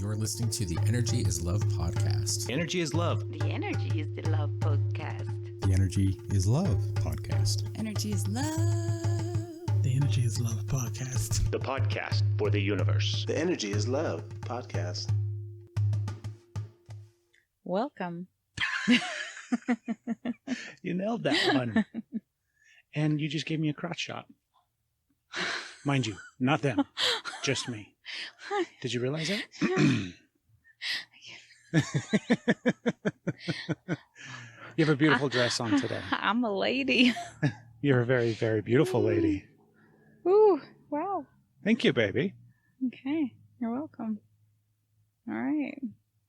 You're listening to the Energy is Love podcast. The Energy is Love. The Energy is the Love podcast. The Energy is Love podcast. Energy is Love. The Energy is Love podcast. The podcast for the universe. The Energy is Love podcast. Welcome. You nailed that one. And you just gave me a crotch shot. Mind you, not them. Just me. Did you realize that? You have a beautiful dress on today. I'm a lady. You're a very, very beautiful lady. Ooh, wow. Thank you, baby. Okay, you're welcome. All right.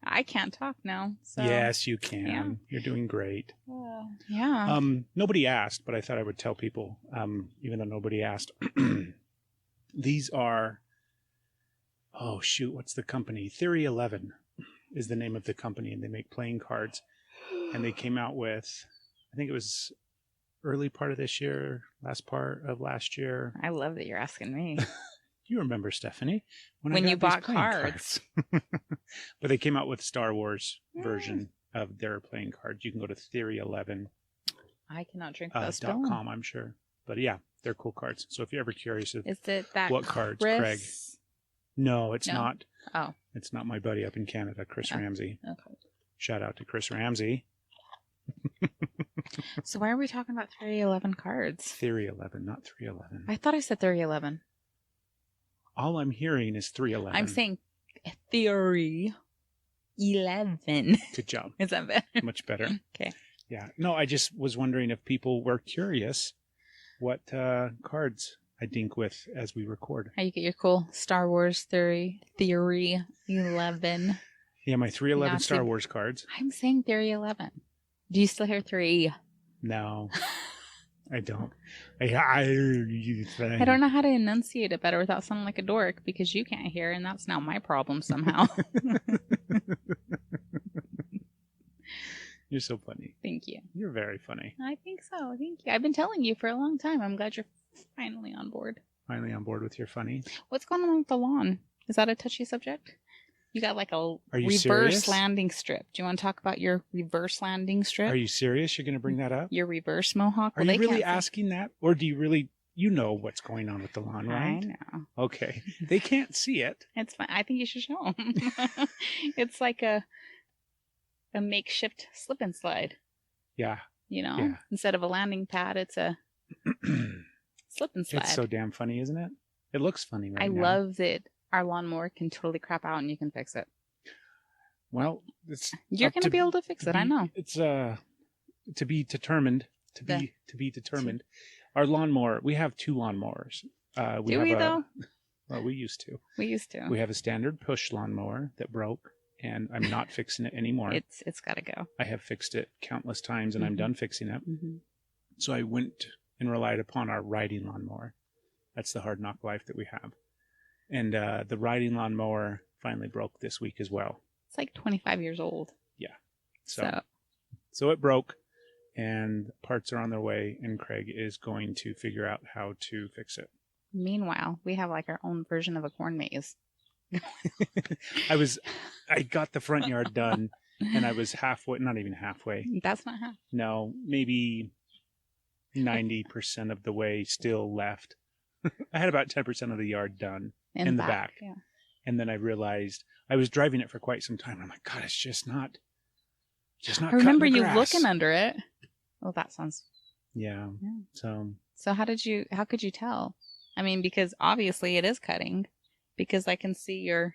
I can't talk now. So. Yes, you can. Yeah. You're doing great. Yeah. Nobody asked, but I thought I would tell people, even though nobody asked. These are, oh shoot, what's the company? Theory 11 is the name of the company, and they make playing cards. And they came out with, I think it was early part of this year, last part of last year. I love that you're asking me. You remember, Stephanie, when you bought playing cards. But they came out with Star Wars version of their playing cards. You can go to Theory 11. I cannot drink those. .com, I'm sure. But yeah, they're cool cards. So if you're ever curious of Is it that what cards, Chris? Craig? No, it's No? not. Oh, It's not my buddy up in Canada, Chris Ramsey. okay. Shout out to Chris Ramsey. So why are we talking about 311 cards? Theory 11, not 311. I thought I said 311. All I'm hearing is 311. I'm saying Theory 11. Good job. Is that better? Much better. Okay. Yeah. No, I just was wondering if people were curious what cards I dink with as we record. How you get your cool Star Wars Theory 11. Yeah, my 311 Not Star to- Wars cards. I'm saying Theory 11. Do you still hear 3? No, I don't. I don't know how to enunciate it better without sounding like a dork because you can't hear, and that's not my problem somehow. You're so funny. Thank you. You're very funny. I think so. Thank you. I've been telling you for a long time. I'm glad you're finally on board. Finally on board with your funny. What's going on with the lawn? Is that a touchy subject? You got like a Are you reverse serious? landing strip. Do you want to talk about your reverse landing strip? Are you serious? You're going to bring that up? Your reverse mohawk? Are Well, you they really can't see- asking that? Or do you really, you know what's going on with the lawn, I right? know. Okay. They can't see it. It's fine. I think you should show them. It's like a makeshift slip and slide. Yeah. You know, Yeah. instead of a landing pad, it's a slip and slide. It's so damn funny, isn't it? It looks funny right I now. love that our lawnmower can totally crap out and you can fix it. Well, it's You're up going to be able to fix it. I know. It's to be determined. To be determined. Our lawnmower. We have 2 lawnmowers. Do we though? Well, we used to. We used to. We have a standard push lawnmower that broke, and I'm not fixing it anymore. It's got to go. I have fixed it countless times, and I'm done fixing it. Mm-hmm. So I went and relied upon our riding lawnmower. That's the hard knock life that we have. And the riding lawnmower finally broke this week as well. It's like 25 years old. Yeah. So it broke, and parts are on their way, and Craig is going to figure out how to fix it. Meanwhile, we have like our own version of a corn maze. I got the front yard done, and I was halfway, not even halfway. That's not half. No, maybe 90% of the way still left. I had about 10% of the yard done in the back. Yeah. And then I realized I was driving it for quite some time. I'm like, God, it's just not I remember cutting the you grass. looking under it. Well, that sounds. Yeah. Yeah. So how could you tell? I mean, because obviously it is cutting because I can see your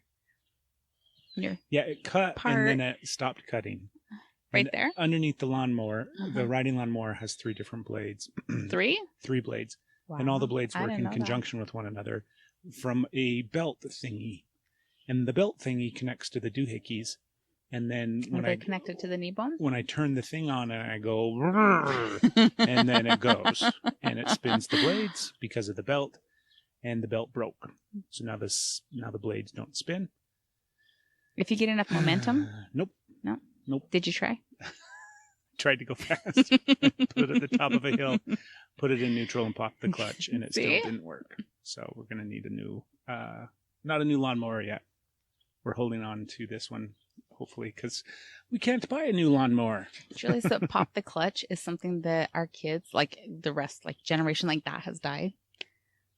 yeah, it cut part. and then it stopped cutting. right And there. Underneath the lawnmower, Uh-huh. the riding lawnmower has 3 different blades. 3? 3 blades. And all the blades I work didn't in know that. conjunction with one another from a belt thingy. And the belt thingy connects to the doohickeys. And then Are they connected to the knee bone? when I turn the thing on and I go, and then it goes. And it spins the blades because of the belt. And the belt broke. So now the blades don't spin. If you get enough momentum? Nope. No? Nope. Did you try? Tried to go fast. Put it at the top of a hill. Put it in neutral and pop the clutch. And it See? still didn't work. So we're going to need a new, not a new lawnmower yet. we're holding on to this one, hopefully, because we can't buy a new lawnmower. Did you realize that pop the clutch is something that our kids, like the rest, like generation like that, has died?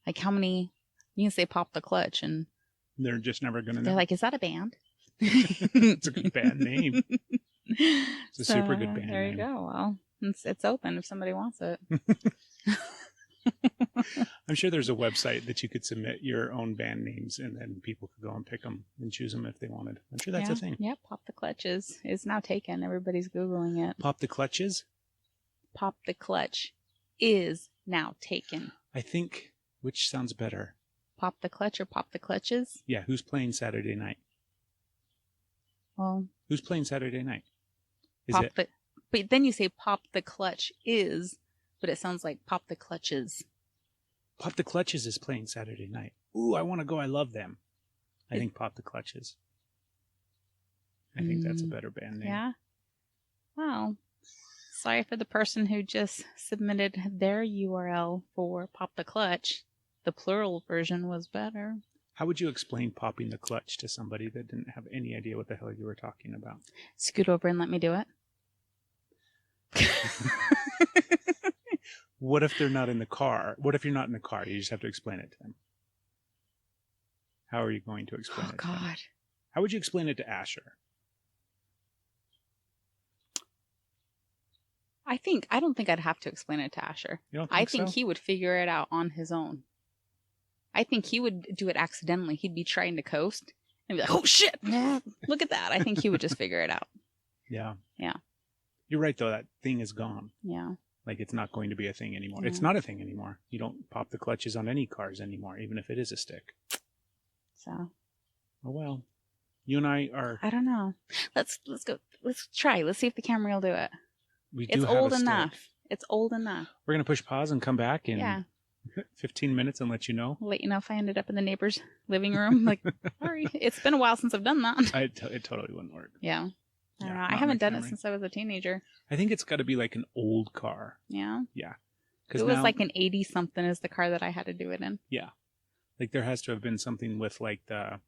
Like how many, you can say pop the clutch and They're just never going to know. they're like, is that a band? It's a good band name. It's a super good band There name. you go. Well, it's open if somebody wants it. I'm sure there's a website that you could submit your own band names and then people could go and pick them and choose them if they wanted. I'm sure that's a thing. Yeah, pop the clutch is now taken. Everybody's Googling it. Pop the clutches? Pop the clutch is now taken. I think, which sounds better? Pop the clutch or pop the clutches? Yeah, who's playing Saturday night? Well, Who's playing Saturday night? but then you say pop the clutch is, but it sounds like pop the clutches. Pop the Clutches is playing Saturday night. Ooh, I want to go. I love them. I think Pop the Clutches. I think that's a better band name. Yeah. Well, sorry for the person who just submitted their URL for pop the clutch. The plural version was better. How would you explain popping the clutch to somebody that didn't have any idea what the hell you were talking about? Scoot over and let me do it. What if they're not in the car? What if you're not in the car? You just have to explain it to them. How are you going to explain it to them? God. How would you explain it to Asher? I don't think I'd have to explain it to Asher. You don't I think think so? he would figure it out on his own. I think he would do it accidentally. He'd be trying to coast and be like, oh shit, look at that. I think he would just figure it out. Yeah. Yeah. You're right, though. That thing is gone. Yeah. Like, it's not going to be a thing anymore. Yeah. It's not a thing anymore. You don't pop the clutches on any cars anymore, even if it is a stick. So. Oh, well. You and I are... I don't know. Let's go. Let's try. Let's see if the camera will do it. We do It's have a old stick. enough. It's old enough. We're going to push pause and come back in 15 minutes and let you know. I'll let you know if I ended up in the neighbor's living room. Like, sorry. It's been a while since I've done that. It totally wouldn't work. Yeah. I don't know. not I haven't in the done it Camry. since I was a teenager. I think it's got to be like an old car. Yeah. Yeah. It was like an 80-something is the car that I had to do it in. Yeah. Like there has to have been something with like the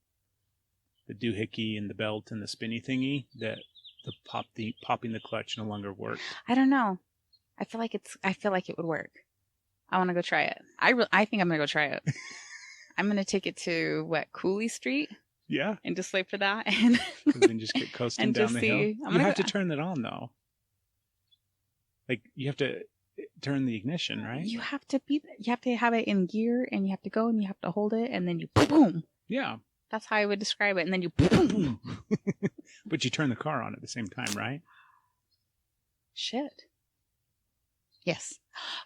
doohickey and the belt and the spinny thingy that the popping the clutch no longer worked. I don't know. I feel like it would work. I want to go try it. I think I'm going to go try it. I'm going to take it to Cooley Street. Yeah. And just wait for that and then just get coasting and down just the see. hill. You have to turn it on though. Like you have to turn the ignition, right? You have to have it in gear and you have to go and you have to hold it and then you boom. Yeah. That's how I would describe it. And then you boom. But you turn the car on at the same time, right? Shit. Yes.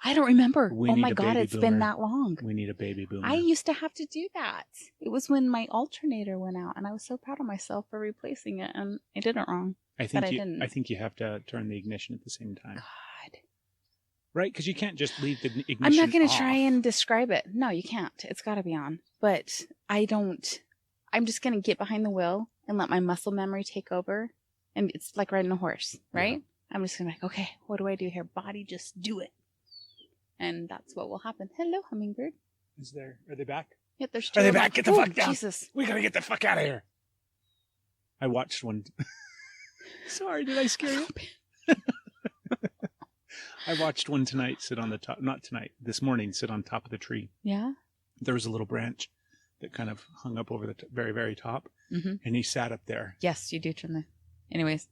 I don't remember. We Oh need my a God, baby it's boomer. been that long. We need a baby boomer. I used to have to do that. It was when my alternator went out and I was so proud of myself for replacing it and I did it wrong. I but I didn't. think you have to turn the ignition at the same time. God. Right? Because you can't just leave the ignition I'm not going to off. try and describe it. No, you can't. It's got to be on. But I'm just going to get behind the wheel and let my muscle memory take over. And it's like riding a horse, right? Yeah. I'm just going to be like, okay, what do I do here? Body, just do it. And that's what will happen. Hello, hummingbird. Are they back? Yep, there's two. Are they of them. back? Get the Oh, fuck down. Jesus. We gotta get the fuck out of here. I watched one. Sorry, did I scare you? I watched one tonight sit on the top. Not tonight. This morning, sit on top of the tree. Yeah? There was a little branch that kind of hung up over the very, very top, Mm-hmm. and he sat up there. Yes, you do turn the... Anyways,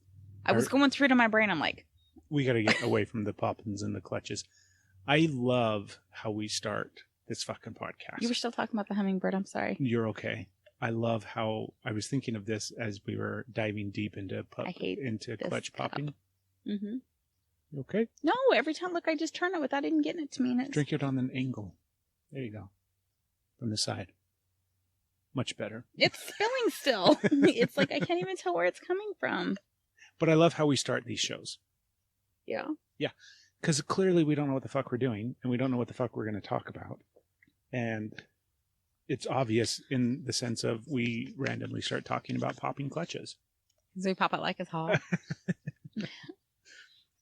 I was going through to my brain. I'm like... We gotta get away from the poppins and the clutches. I love how we start this fucking podcast. You were still talking about the hummingbird. I'm sorry. You're okay. I love how I was thinking of this as we were diving deep into clutch popping. Mm-hmm. You okay? No, every time, look, I just turn it without even getting it to me. And it's... Drink it on an angle. There you go. From the side. Much better. It's spilling still. It's like I can't even tell where it's coming from. But I love how we start these shows. Yeah. Yeah. Because clearly we don't know what the fuck we're doing, and we don't know what the fuck we're going to talk about. And it's obvious in the sense of we randomly start talking about popping clutches. So we pop it like it's hot.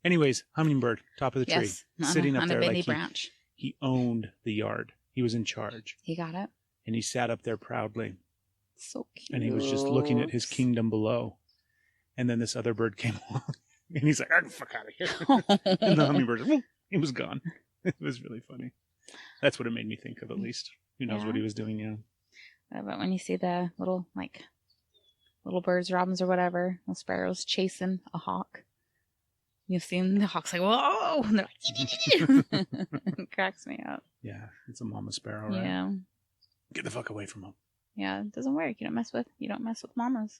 Anyways, hummingbird, top of the tree, sitting up on there a bendy like branch. he owned the yard. He was in charge. He got it. And he sat up there proudly. So cute. And he was just looking at his kingdom below. And then this other bird came along. And he's like, "Ah, fuck out of here." And the hummingbird, whoop, he was gone. It was really funny. That's what it made me think of, at least. Who knows what he was doing, yeah. But when you see the little birds, robins or whatever, little sparrows chasing a hawk, you've seen the hawk's like, "Whoa!" And they're like, it cracks me up. Yeah, it's a mama sparrow, right? Yeah. Get the fuck away from him. Yeah, it doesn't work. You don't mess with mamas.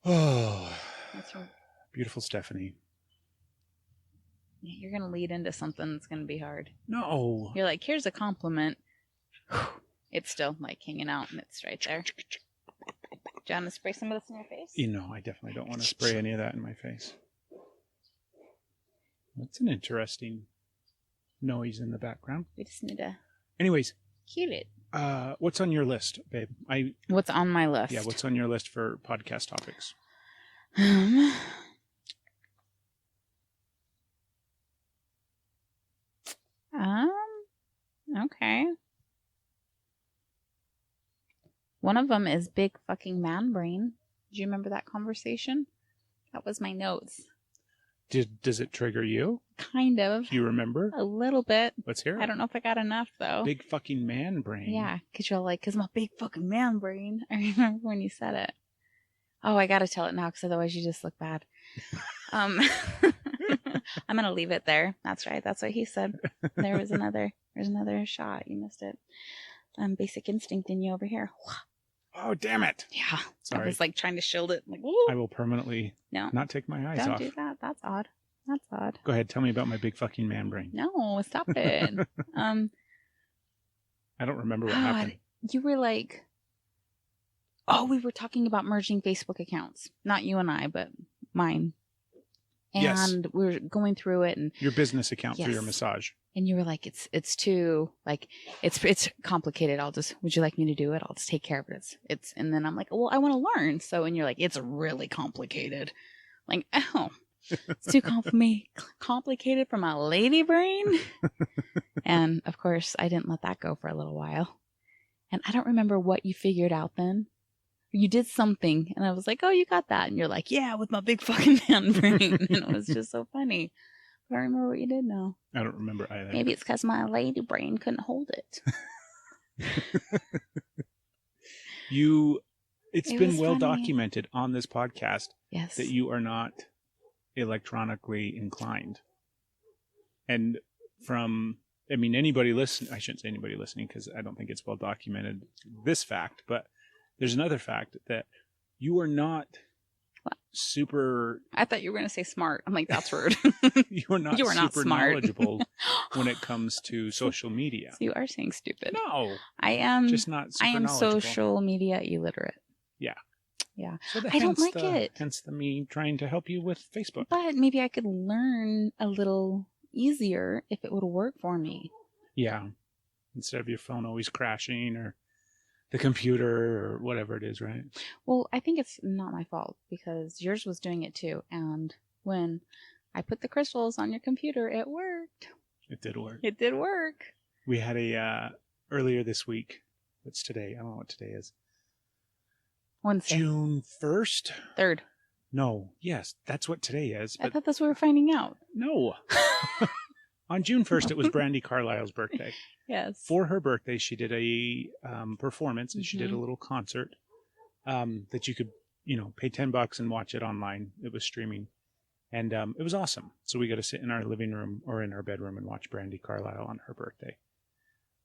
Oh, That's right. beautiful Stephanie. You're going to lead into something that's going to be hard. No. You're like, here's a compliment. It's still like hanging out and it's right there. Do you want to spray some of this in your face? You know, I definitely don't want to spray any of that in my face. That's an interesting noise in the background. We just need to Anyways, cute it. what's on your list, babe? What's on my list? Yeah, what's on your list for podcast topics? Okay. One of them is big fucking man brain. Do you remember that conversation? That was my notes. Does it trigger you? Kind of. Do you remember? A little bit. Let's hear it. I don't know if I got enough though. Big fucking man brain. Yeah, because you're like, because my big fucking man brain. I remember when you said it. Oh, I got to tell it now because otherwise you just look bad. I'm going to leave it there. That's right. That's what he said. There's another shot. You missed it. Basic instinct in you over here. Oh, damn it. Yeah. Sorry. I was like trying to shield it. Like, I will permanently not take my eyes don't off. do that. That's odd. That's odd. Go ahead. Tell me about my big fucking man brain. No, stop it. I don't remember what happened. You were like, oh, we were talking about merging Facebook accounts. Not you and I, but mine. And Yes. we were going through it, and Your business account for Yes. your massage. and you were like, it's too like it's complicated. Would you like me to do it? I'll just take care of it. It's and then I'm like, well, I want to learn. So and you're like, it's really complicated. Like, oh, it's too complicated for my lady brain. And of course, I didn't let that go for a little while. And I don't remember what you figured out then. You did something, and I was like, oh, you got that. And you're like, yeah, with my big fucking man brain. And it was just so funny. But I don't remember what you did now. I don't remember either. Maybe it's because my lady brain couldn't hold it. It's It been was well funny. documented on this podcast Yes. that you are not electronically inclined. And anybody listening, I shouldn't say anybody listening because I don't think it's well documented, this fact, but there's another fact that you are not What? super, I thought you were going to say smart. I'm like, that's rude. you are not You are not super smart. knowledgeable when it comes to social media. So you are saying stupid. No, I am. just not super I am knowledgeable. social media illiterate. Yeah. Yeah. So I don't like it. Hence me trying to help you with Facebook. But maybe I could learn a little easier if it would work for me. Yeah. Instead of your phone always crashing or the computer or whatever it is, right? Well, I think it's not my fault because yours was doing it too. And when I put the crystals on your computer, it worked. It did work. It did work. We had earlier this week. What's today? I don't know what today is. Wednesday. June 1st? 3rd. No. Yes, that's what today is. I But thought that's what we were finding out. no. On June 1st, it was Brandy Carlisle's birthday. Yes. For her birthday, she did a performance, and she did a Mhm. little concert that you could, pay $10 and watch it online. It was streaming, and it was awesome. So we got to sit in our living room or in our bedroom and watch Brandy Carlisle on her birthday,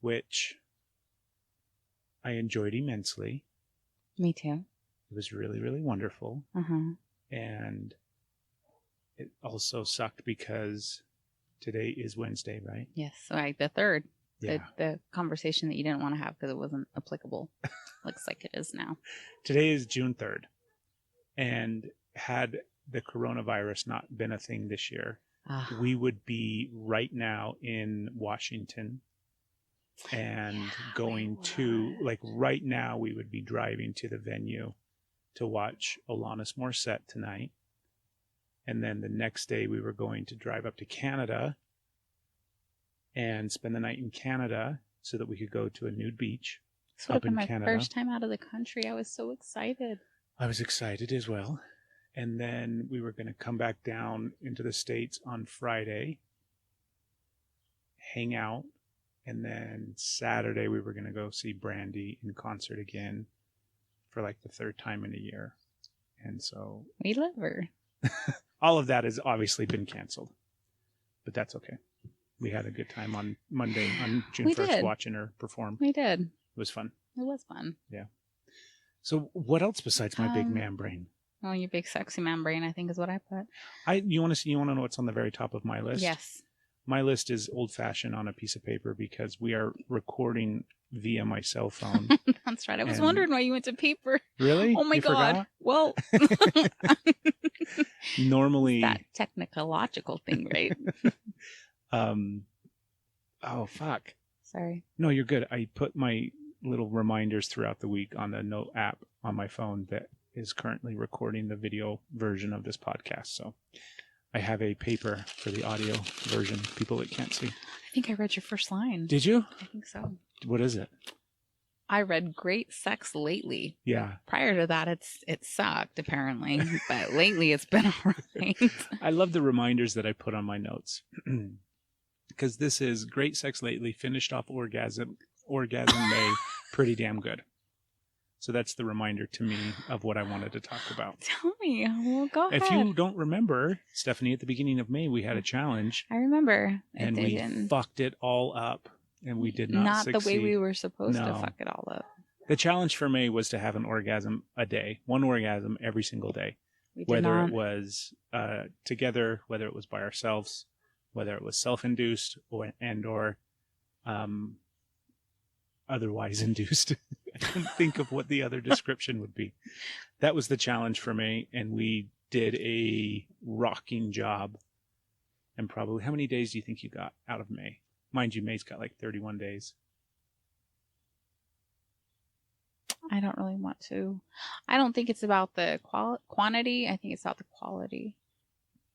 which I enjoyed immensely. Me too. It was really, really wonderful, Uh-huh. and it also sucked because today is Wednesday, right? Yes. So the 3rd. Yeah. The conversation that you didn't want to have because it wasn't applicable. Looks like it is now. Today is June 3rd. And had the coronavirus not been a thing this year, Ah. we would be right now in Washington and going to, like right now, we would be driving to the venue to watch Alanis Morissette tonight. And then the next day we were going to drive up to Canada and spend the night in Canada so that we could go to a nude beach. This would have been my first time out of the country. I was so excited. I was excited as well. And then we were going to come back down into the States on Friday, hang out, and then Saturday we were going to go see Brandy in concert again for like the third time in a year. And so we love her. all of that has obviously been canceled, but that's okay. We had a good time on Monday, on June 1st, watching her perform. We did. It was fun. It was fun. Yeah. So what else besides my big man brain? Oh, your big sexy man brain, I think is what I put. You want to know what's on the very top of my list? Yes. My list is old-fashioned on a piece of paper because we are recording via my cell phone. That's right. I was wondering why you went to paper. Really? Oh my God. Forgot? Well, normally that technological thing, right? Oh fuck. Sorry. No, you're good. I put my little reminders throughout the week on the note app on my phone that is currently recording the video version of this podcast. So I have a paper for the audio version, people that can't see. I think I read your first line. Did you? I think so. What is it? I read great sex lately. Yeah. Prior to that, it sucked, apparently. But lately, it's been all right. I love the reminders that I put on my notes. Because this is great sex lately, finished off orgasm May, pretty damn good. So that's the reminder to me of what I wanted to talk about. Tell me. Well, go ahead. If you don't remember, Stephanie, at the beginning of May, we had a challenge. I remember. And we fucked it all up. And we did not succeed. Not the way we were supposed to fuck it all up. The challenge for May was to have an orgasm a day. One orgasm every single day. Whether it was together, whether it was by ourselves, whether it was self-induced or otherwise induced. I couldn't think of what the other description would be. That was the challenge for May, and we did a rocking job. And probably, how many days do you think you got out of May? Mind you, May's got like 31 days. I don't really want to. I don't think it's about the quantity. I think it's about the quality.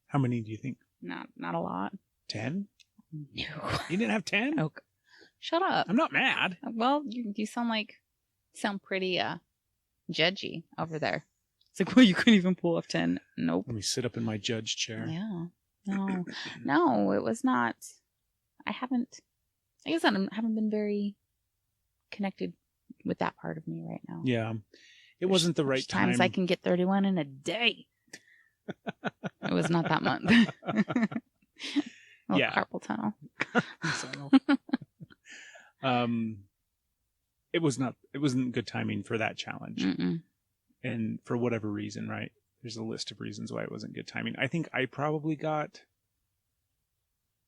How many do you think? Not a lot. 10? No. You didn't have 10? Oh, shut up. I'm not mad. Well, you sound pretty judgy over there. It's like, well, you couldn't even pull off 10. Nope. Let me sit up in my judge chair. Yeah. No, it was not. I guess I haven't been very connected with that part of me right now. Yeah. It wasn't the right time. Times I can get 31 in a day. It was not that month. Yeah. Carpal tunnel. It wasn't good timing for that challenge. Mm-mm. And for whatever reason, right? There's a list of reasons why it wasn't good timing. I think I probably got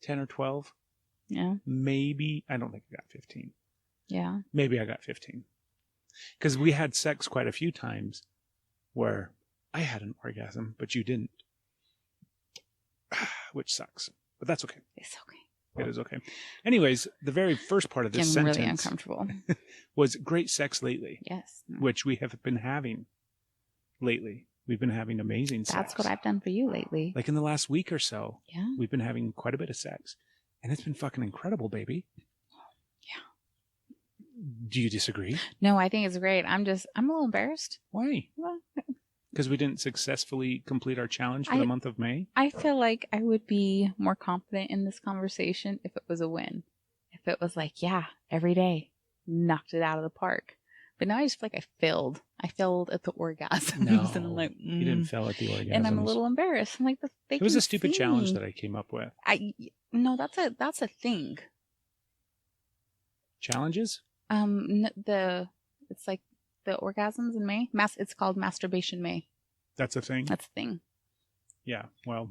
10 or 12. Yeah. Maybe. I don't think I got 15. Yeah. Maybe I got 15. Because we had sex quite a few times where I had an orgasm, but you didn't. Which sucks. But that's okay. It's okay. It is okay. Anyways, the very first part of this sentence really uncomfortable. was great sex lately. Yes. Which we have been having lately. We've been having amazing sex. That's what I've done for you lately. Like in the last week or so. Yeah. We've been having quite a bit of sex. And it's been fucking incredible, baby. Yeah. Do you disagree? No, I think it's great. I'm a little embarrassed. Why? Because we didn't successfully complete our challenge for the month of May? I feel like I would be more confident in this conversation if it was a win. If it was like, yeah, every day, knocked it out of the park. But now I just feel like I failed. I failed at the orgasms. No, and I'm like, you didn't fail at the orgasms. And I'm a little embarrassed. I'm like, it was a stupid challenge that I came up with. No, that's a thing. Challenges? It's like the orgasms in May. It's called Masturbation May. That's a thing? That's a thing. Yeah, well,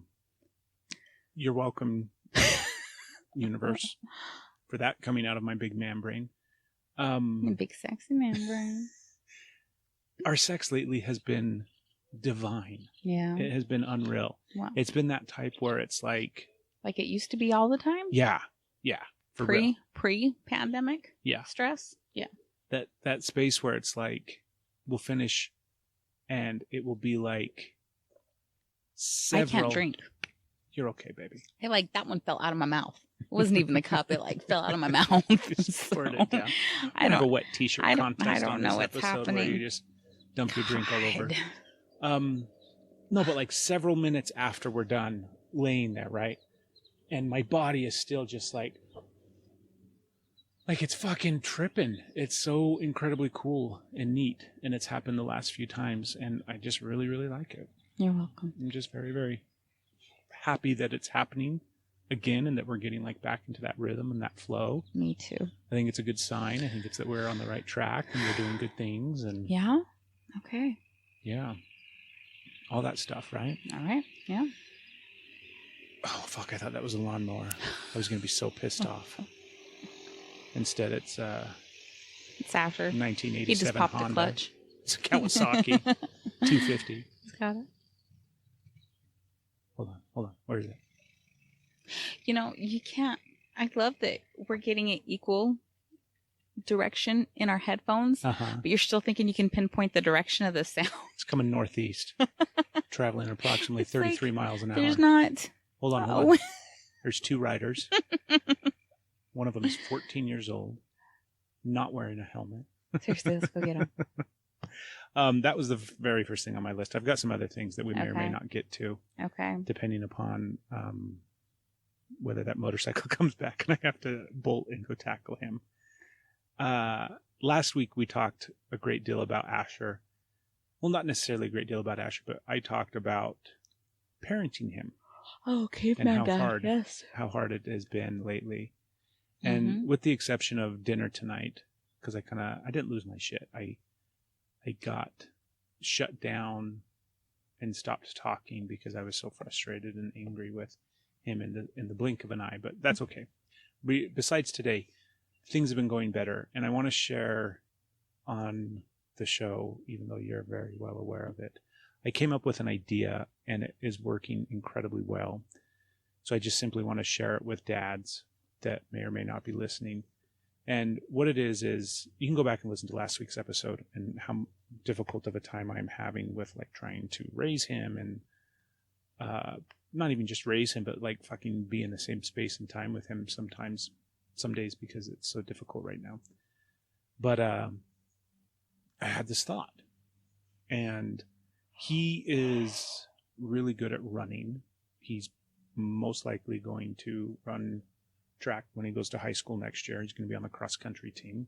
you're welcome, universe, for that coming out of my big man brain. Big sexy man brain. Our sex lately has been divine. Yeah. It has been unreal. Wow. It's been that type where it's like it used to be all the time? Yeah. For real. Pre-pandemic? Yeah. Stress? Yeah. That space where it's like, we'll finish and it will be like several... I can't drink. You're okay, baby. Hey, like that one fell out of my mouth. It wasn't even the cup. It like fell out of my mouth. Just squirted it down. I Have a don't. wet T-shirt I contest don't on know this what's episode where happening. you just dump your drink all over. God. No, but like several minutes after we're done laying there, right? And my body is still just like it's fucking tripping. It's so incredibly cool and neat. And it's happened the last few times. And I just really, really like it. You're welcome. I'm just very, very happy that it's happening again and that we're getting like back into that rhythm and that flow. Me too. I think it's a good sign. I think it's that we're on the right track and we're doing good things. And Yeah. Okay. yeah, all that stuff, right? All right. Yeah. Oh, fuck. I thought that was a lawnmower. I was going to be so pissed off. Instead, it's It's after. 1987 He just popped Honda. a clutch. It's a Kawasaki 250. He's got it. Hold on. Where is it? You know, you can't. I love that we're getting an equal direction in our headphones, Uh-huh. but you're still thinking you can pinpoint the direction of the sound. It's coming northeast, traveling approximately It's 33 miles an hour. There's not. Hold on. Oh. There's two riders. One of them is 14 years old, not wearing a helmet. Seriously, let's go get him. That was the very first thing on my list. I've got some other things that we may or may Okay. not get to, Okay. depending upon whether that motorcycle comes back and I have to bolt and go tackle him. Last week we talked a great deal about Asher. Well, not necessarily a great deal about Asher, but I talked about parenting him. Oh, And caveman how dad. hard- Yes. How hard it has been lately. And with the exception of dinner tonight, because I didn't lose my shit. I got shut down and stopped talking because I was so frustrated and angry with him in the blink of an eye. But that's okay. Besides today, things have been going better, and I want to share on the show, even though you're very well aware of it. I came up with an idea, and it is working incredibly well. So I just simply want to share it with dads that may or may not be listening. And what it is you can go back and listen to last week's episode and how difficult of a time I'm having with like trying to raise him and not even just raise him, but like fucking be in the same space and time with him sometimes, some days, because it's so difficult right now. But I had this thought, and he is really good at running. He's most likely going to run track when he goes to high school next year. He's going to be on the cross country team,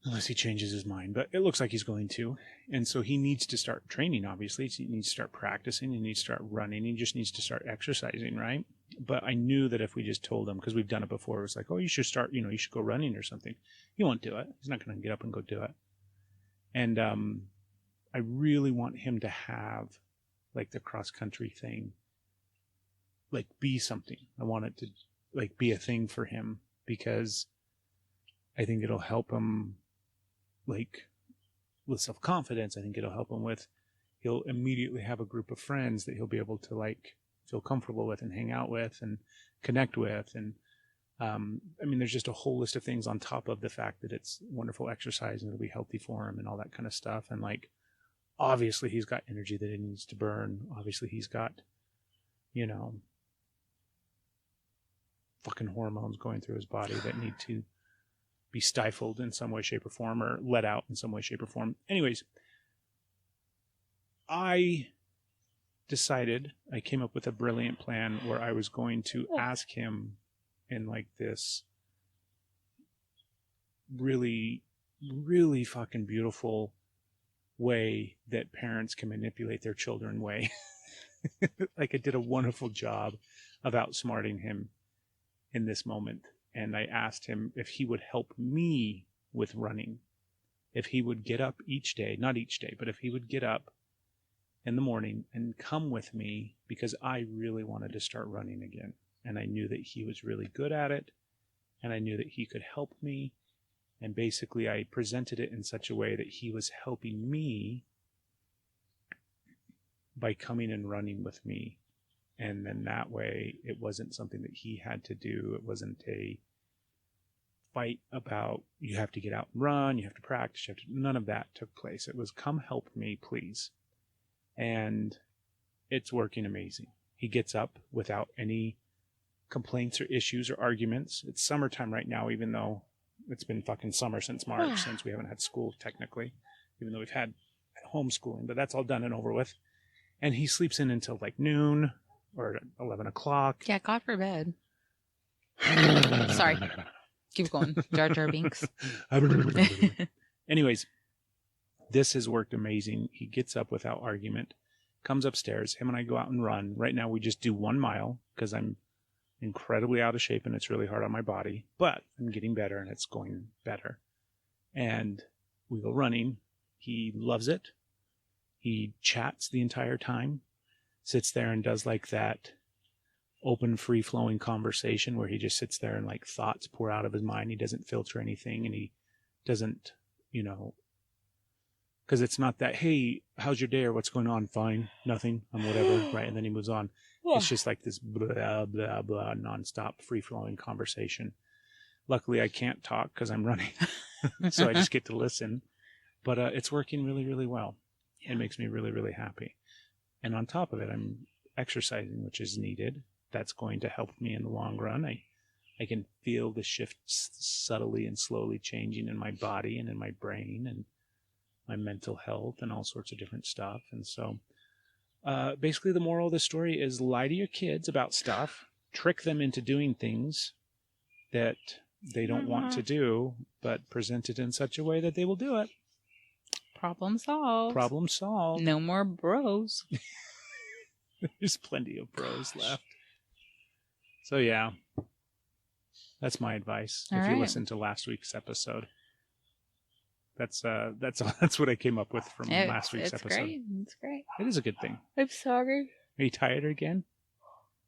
unless he changes his mind, but it looks like he's going to. And so he needs to start training, obviously. He needs to start practicing. He needs to start running. He just needs to start exercising, right? But I knew that if we just told him, because we've done it before, it was like, oh, you should start, you should go running or something. He won't do it. He's not going to get up and go do it. And I really want him to have like the cross country thing, like be something. I want it to like be a thing for him, because I think it'll help him like with self-confidence. I think it'll help him with, he'll immediately have a group of friends that he'll be able to like feel comfortable with and hang out with and connect with. And I mean, there's just a whole list of things on top of the fact that it's wonderful exercise and it'll be healthy for him and all that kind of stuff. And like, obviously he's got energy that he needs to burn. Obviously he's got, fucking hormones going through his body that need to be stifled in some way, shape, or form, or let out in some way, shape, or form. Anyways, I came up with a brilliant plan where I was going to ask him in like this really, really fucking beautiful way that parents can manipulate their children way. Like I did a wonderful job of outsmarting him in this moment. And I asked him if he would help me with running. If he would get up each day, not each day, but if he would get up in the morning and come with me, because I really wanted to start running again. And I knew that he was really good at it. And I knew that he could help me. And basically I presented it in such a way that he was helping me by coming and running with me. And then that way it wasn't something that he had to do. It wasn't a fight about you have to get out and run, you have to practice, none of that took place. It was come help me, please. And it's working amazing. He gets up without any complaints or issues or arguments. It's summertime right now, even though it's been fucking summer since March, since we haven't had school technically, even though we've had homeschooling, but that's all done and over with. And he sleeps in until like noon or 11 o'clock. Yeah, God forbid. Sorry. Keep going. Jar Jar Binks. Anyways, this has worked amazing. He gets up without argument, comes upstairs. Him and I go out and run. Right now we just do 1 mile because I'm incredibly out of shape and it's really hard on my body, but I'm getting better and it's going better. And we go running. He loves it. He chats the entire time, sits there and does like that open, free-flowing conversation where he just sits there and like thoughts pour out of his mind. He doesn't filter anything, and he doesn't, because it's not that, hey, how's your day or what's going on? Fine, nothing, whatever, right? And then he moves on. It's just like this blah, blah, blah, nonstop, free-flowing conversation. Luckily, I can't talk because I'm running, so I just get to listen. But it's working really, really well. It makes me really, really happy. And on top of it, I'm exercising, which is needed. That's going to help me in the long run. I can feel the shifts subtly and slowly changing in my body and in my brain and my mental health and all sorts of different stuff. And so basically the moral of the story is lie to your kids about stuff, trick them into doing things that they don't want to do, but present it in such a way that they will do it. Problem solved. Problem solved. No more bros. There's plenty of bros left. So yeah, that's my advice. All if right. you listen to last week's episode, that's what I came up with from last week's episode. Great. It's great. It is a good thing. I'm sorry. Are you tired again?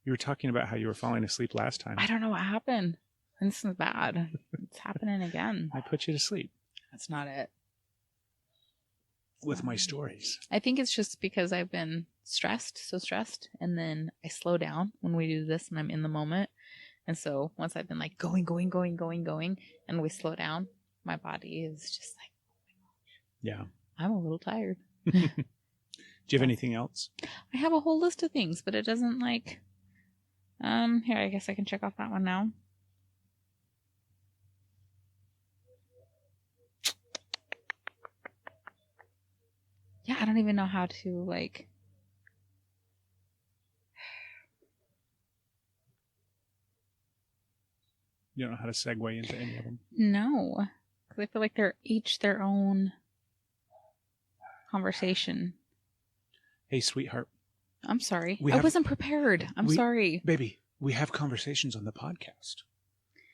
You were talking about how you were falling asleep last time. I don't know what happened. This is bad. It's happening again. I put you to sleep That's not it. with my stories. I think it's just because I've been so stressed, and then I slow down when we do this and I'm in the moment. And so once I've been like going, and we slow down, my body is just like, Yeah. I'm a little tired. Do you have anything else? I have a whole list of things, but it doesn't like, here, I guess I can check off that one now. Yeah, I don't even know how to like. You don't know how to segue into any of them? No, because I feel like they're each their own conversation. Hey, sweetheart. I'm sorry. I wasn't prepared. I'm sorry. Baby, we have conversations on the podcast.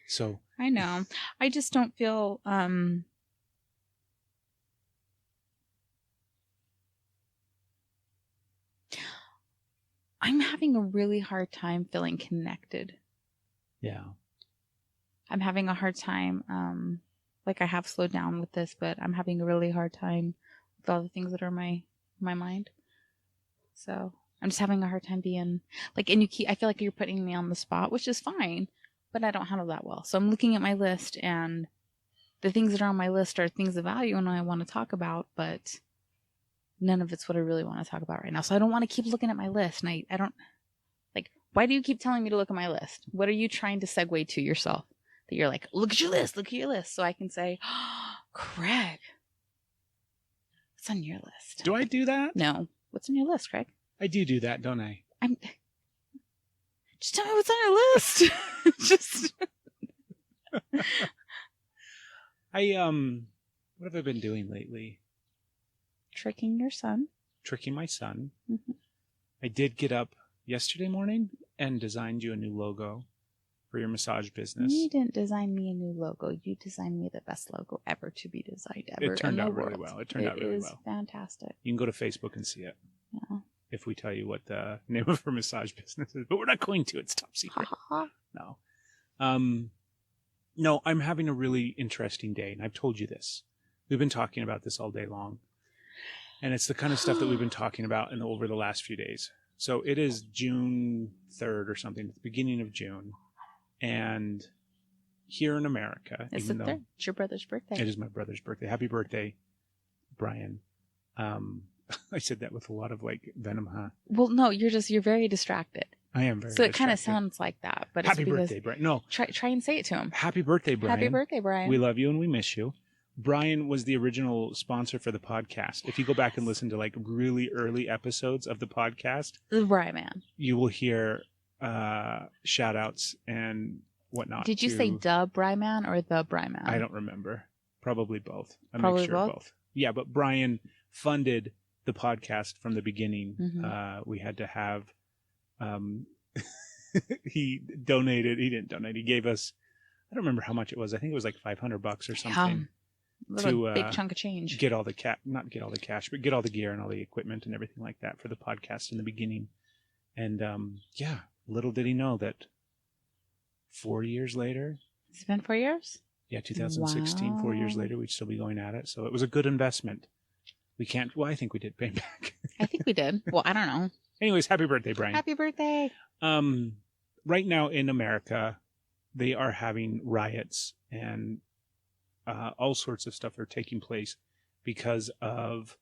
So. I know. I just don't feel, I'm having a really hard time feeling connected. Yeah. I'm having a hard time, like I have slowed down with this, but I'm having a really hard time with all the things that are in my mind. So I'm just having a hard time being like, and I feel like you're putting me on the spot, which is fine, but I don't handle that well. So I'm looking at my list, and the things that are on my list are things of value and I want to talk about, but none of it's what I really want to talk about right now. So I don't want to keep looking at my list. And I don't like, why do you keep telling me to look at my list? What are you trying to segue to yourself? That you're like, look at your list. So I can say, oh, Craig, what's on your list? Do I do that? No. What's on your list, Craig? I do that, don't I? Just tell me what's on your list. Just. What have I been doing lately? Tricking your son. Tricking my son. Mm-hmm. I did get up yesterday morning and designed you a new logo for your massage business. You didn't design me a new logo. You designed me the best logo ever to be designed ever. It turned in out the really world. well. It turned out really well. It is fantastic. You can go to Facebook and see it. Yeah. If we tell you what the name of her massage business is, but we're not going to. It's top secret. No. No, I'm having a really interesting day, and I've told you this. We've been talking about this all day long, and it's the kind of stuff that we've been talking about over the last few days. So it is June 3rd or something, at the beginning of June, and here in America, It's your brother's birthday. It is my brother's birthday. Happy birthday, Brian. I said that with a lot of like venom, huh? Well, no, you're very distracted. I am very So it kind of distracted. sounds like that, but Happy it's because birthday, Brian. No, try and say it to him. happy birthday, Brian. Happy birthday, Brian. We love you and we miss you. Brian was the original sponsor for the podcast. If you go back and listen to like really early episodes of the podcast, The Brian Man. you will hear shout outs and whatnot. Did you say the Brian Man or the Brian Man? I don't remember. Probably both. Probably mixture of both? Yeah, but Brian funded the podcast from the beginning. Mhm. We had to have he donated. He didn't donate. He gave us, I don't remember how much it was. I think it was like $500 or something. Little big chunk of change. Get all the not get all the cash, but get all the gear and all the equipment and everything like that for the podcast in the beginning. And yeah, little did he know that 4 years later. It's been 4 years? Yeah, 2016, 4 years Wow. later, we'd still be going at it. So it was a good investment. We can't, well, I think we did pay back. I think we did. Well, I don't know. Anyways, happy birthday, Brian. Happy birthday. Right now in America, they are having riots and all sorts of stuff are taking place because of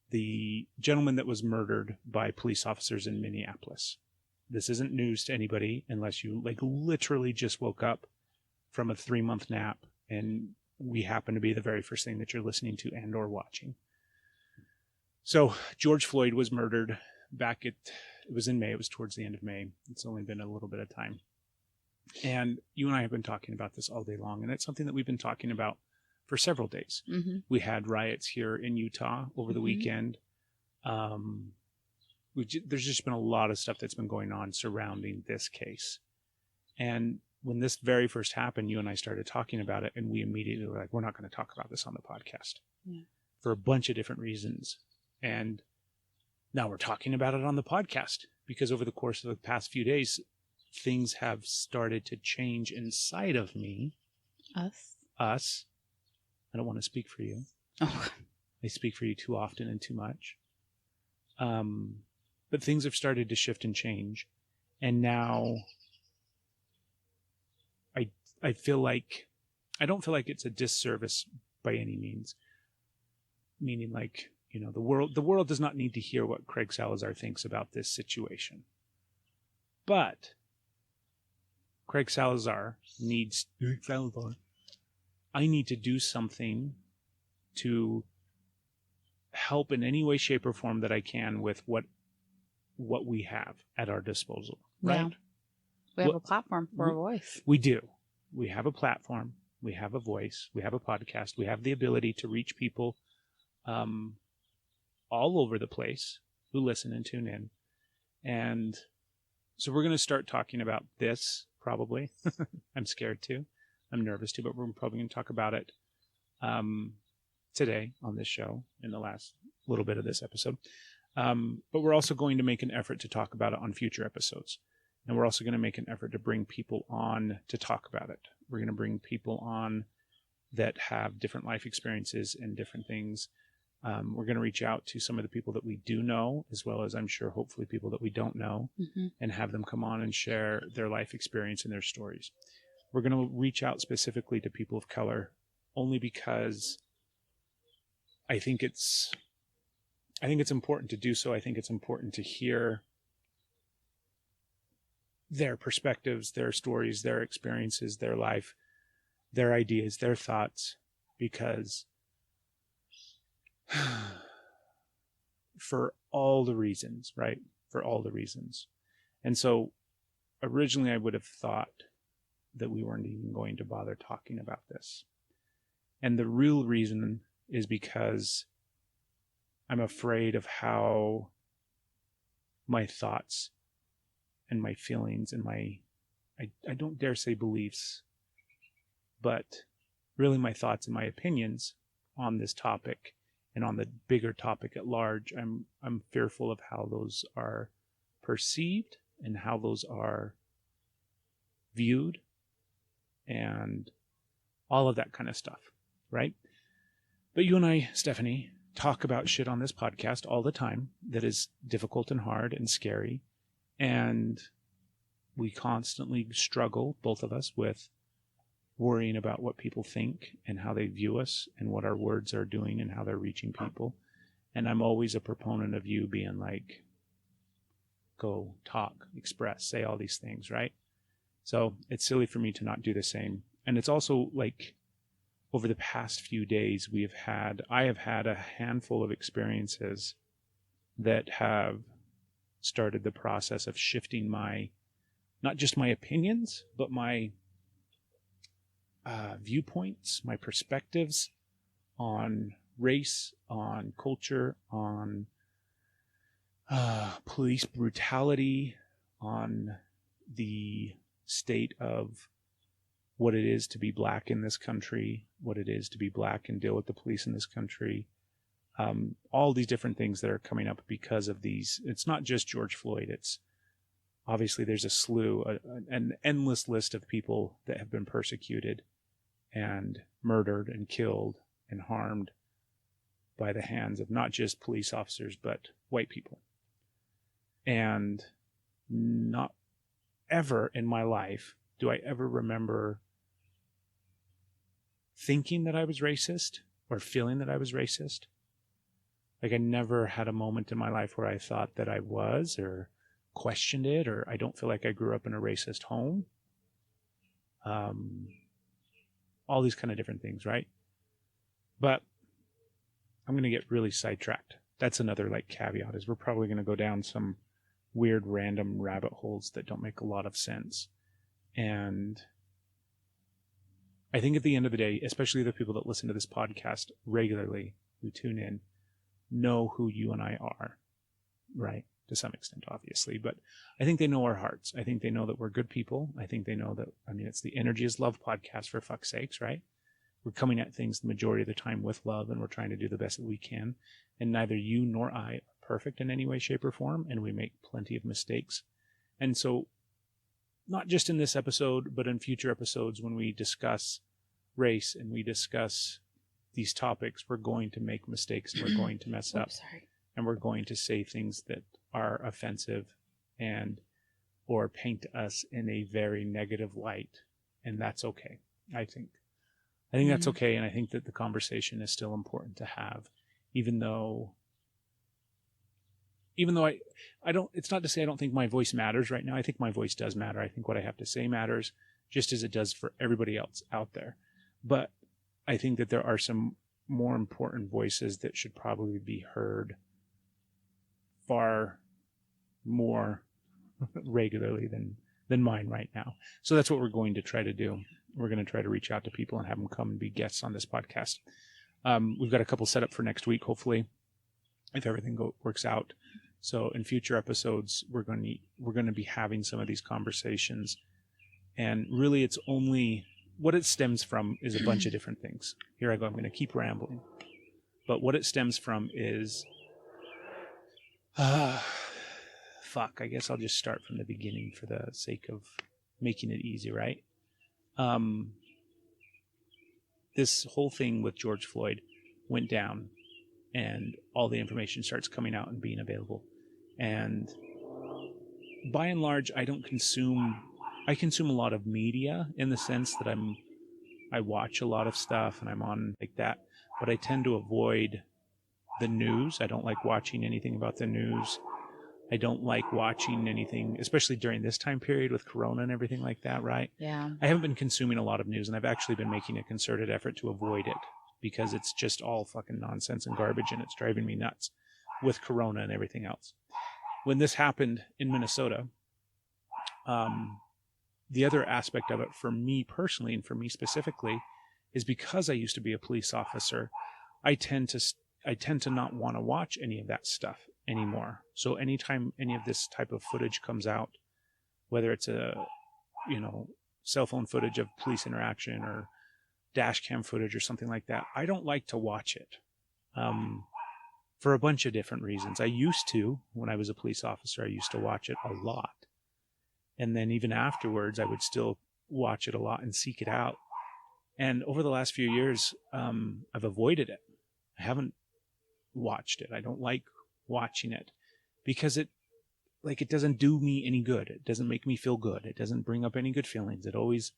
the gentleman that was murdered by police officers in Minneapolis. This isn't news to anybody unless you like literally just woke up from a 3-month nap and we happen to be the very first thing that you're listening to and or watching. So George Floyd was murdered it was in May. It was towards the end of May. It's only been a little bit of time. And you and I have been talking about this all day long, and it's something that we've been talking about for several days. Mm-hmm. We had riots here in Utah over the weekend. There's just been a lot of stuff that's been going on surrounding this case. And when this very first happened, you and I started talking about it, and we immediately were like, we're not going to talk about this on the podcast for a bunch of different reasons. And now we're talking about it on the podcast because over the course of the past few days, things have started to change inside of me. Us. I don't want to speak for you. Oh. I speak for you too often and too much. But things have started to shift and change. And now I feel like, I don't feel like it's a disservice by any means. Meaning like, you know, the world does not need to hear what Craig Salazar thinks about this situation. But Craig Salazar I need to do something to help in any way, shape, or form that I can with what we have at our disposal. Right? Yeah. We have a platform for a voice. We do. We have a platform. We have a voice. We have a podcast. We have the ability to reach people all over the place who listen and tune in. And so we're going to start talking about this probably. I'm scared too. I'm nervous too, but we're probably going to talk about it today on this show in the last little bit of this episode. But we're also going to make an effort to talk about it on future episodes. And we're also going to make an effort to bring people on to talk about it. We're going to bring people on that have different life experiences and different things. We're going to reach out to some of the people that we do know, as well as I'm sure hopefully people that we don't know, and have them come on and share their life experience and their stories. We're going to reach out specifically to people of color only because I think it's important to do so. I think it's important to hear their perspectives, their stories, their experiences, their life, their ideas, their thoughts, because for all the reasons, right? For all the reasons. And so originally I would have thought that we weren't even going to bother talking about this. And the real reason is because I'm afraid of how my thoughts and my feelings and I don't dare say beliefs, but really my thoughts and my opinions on this topic and on the bigger topic at large, I'm fearful of how those are perceived and how those are viewed and all of that kind of stuff, right? But you and I, Stephanie, talk about shit on this podcast all the time that is difficult and hard and scary. And we constantly struggle, both of us, with worrying about what people think and how they view us and what our words are doing and how they're reaching people. And I'm always a proponent of you being like, go, talk, express, say all these things, right? So it's silly for me to not do the same. And it's also like, over the past few days, I have had a handful of experiences that have started the process of shifting not just my opinions, but my viewpoints, my perspectives on race, on culture, on police brutality, on the state of what it is to be black in this country, what it is to be black and deal with the police in this country. All these different things that are coming up because of these. It's not just George Floyd. It's obviously there's a slew, an endless list of people that have been persecuted and murdered and killed and harmed by the hands of not just police officers, but white people. And not ever in my life do I ever remember thinking that I was racist or feeling that I was racist. Like I never had a moment in my life where I thought that I was or questioned it, or I don't feel like I grew up in a racist home. All these kind of different things, right? But I'm going to get really sidetracked. That's another like caveat, is we're probably going to go down some weird random rabbit holes that don't make a lot of sense. And I think at the end of the day, especially the people that listen to this podcast regularly, who tune in, know who you and I are, right? To some extent, obviously. But I think they know our hearts. I think they know that we're good people. I think they know that, it's the Energy is Love podcast, for fuck's sakes, right? We're coming at things the majority of the time with love, and we're trying to do the best that we can. And neither you nor I are perfect in any way, shape, or form, and we make plenty of mistakes. And so, not just in this episode, but in future episodes when we discuss race and we discuss these topics, we're going to make mistakes and we're going to mess up. And we're going to say things that are offensive and or paint us in a very negative light. And that's okay, I think. I think that's okay, and I think that the conversation is still important to have, even though I don't, it's not to say I don't think my voice matters right now. I think my voice does matter. I think what I have to say matters, just as it does for everybody else out there. But I think that there are some more important voices that should probably be heard far more regularly than mine right now. So that's what we're going to try to do. We're going to try to reach out to people and have them come and be guests on this podcast. We've got a couple set up for next week, hopefully, if everything works out. So in future episodes, we're going to be having some of these conversations, and really, it's only what it stems from is a bunch of different things. Here I go. I'm going to keep rambling, but what it stems from is, fuck. I guess I'll just start from the beginning for the sake of making it easy, right? This whole thing with George Floyd went down, and all the information starts coming out and being available. And by and large, I consume a lot of media in the sense that I watch a lot of stuff and I'm on like that, but I tend to avoid the news. I don't like watching anything about the news. I don't like watching anything, especially during this time period with Corona and everything like that, right? Yeah. I haven't been consuming a lot of news, and I've actually been making a concerted effort to avoid it because it's just all fucking nonsense and garbage, and it's driving me nuts with Corona and everything else. When this happened in Minnesota, the other aspect of it for me personally and for me specifically is because I used to be a police officer, I tend to not want to watch any of that stuff anymore. So anytime any of this type of footage comes out, whether it's cell phone footage of police interaction or dash cam footage or something like that, I don't like to watch it for a bunch of different reasons. I used to, when I was a police officer, I used to watch it a lot. And then even afterwards, I would still watch it a lot and seek it out. And over the last few years, I've avoided it. I haven't watched it. I don't like watching it because it doesn't do me any good. It doesn't make me feel good. It doesn't bring up any good feelings. It always,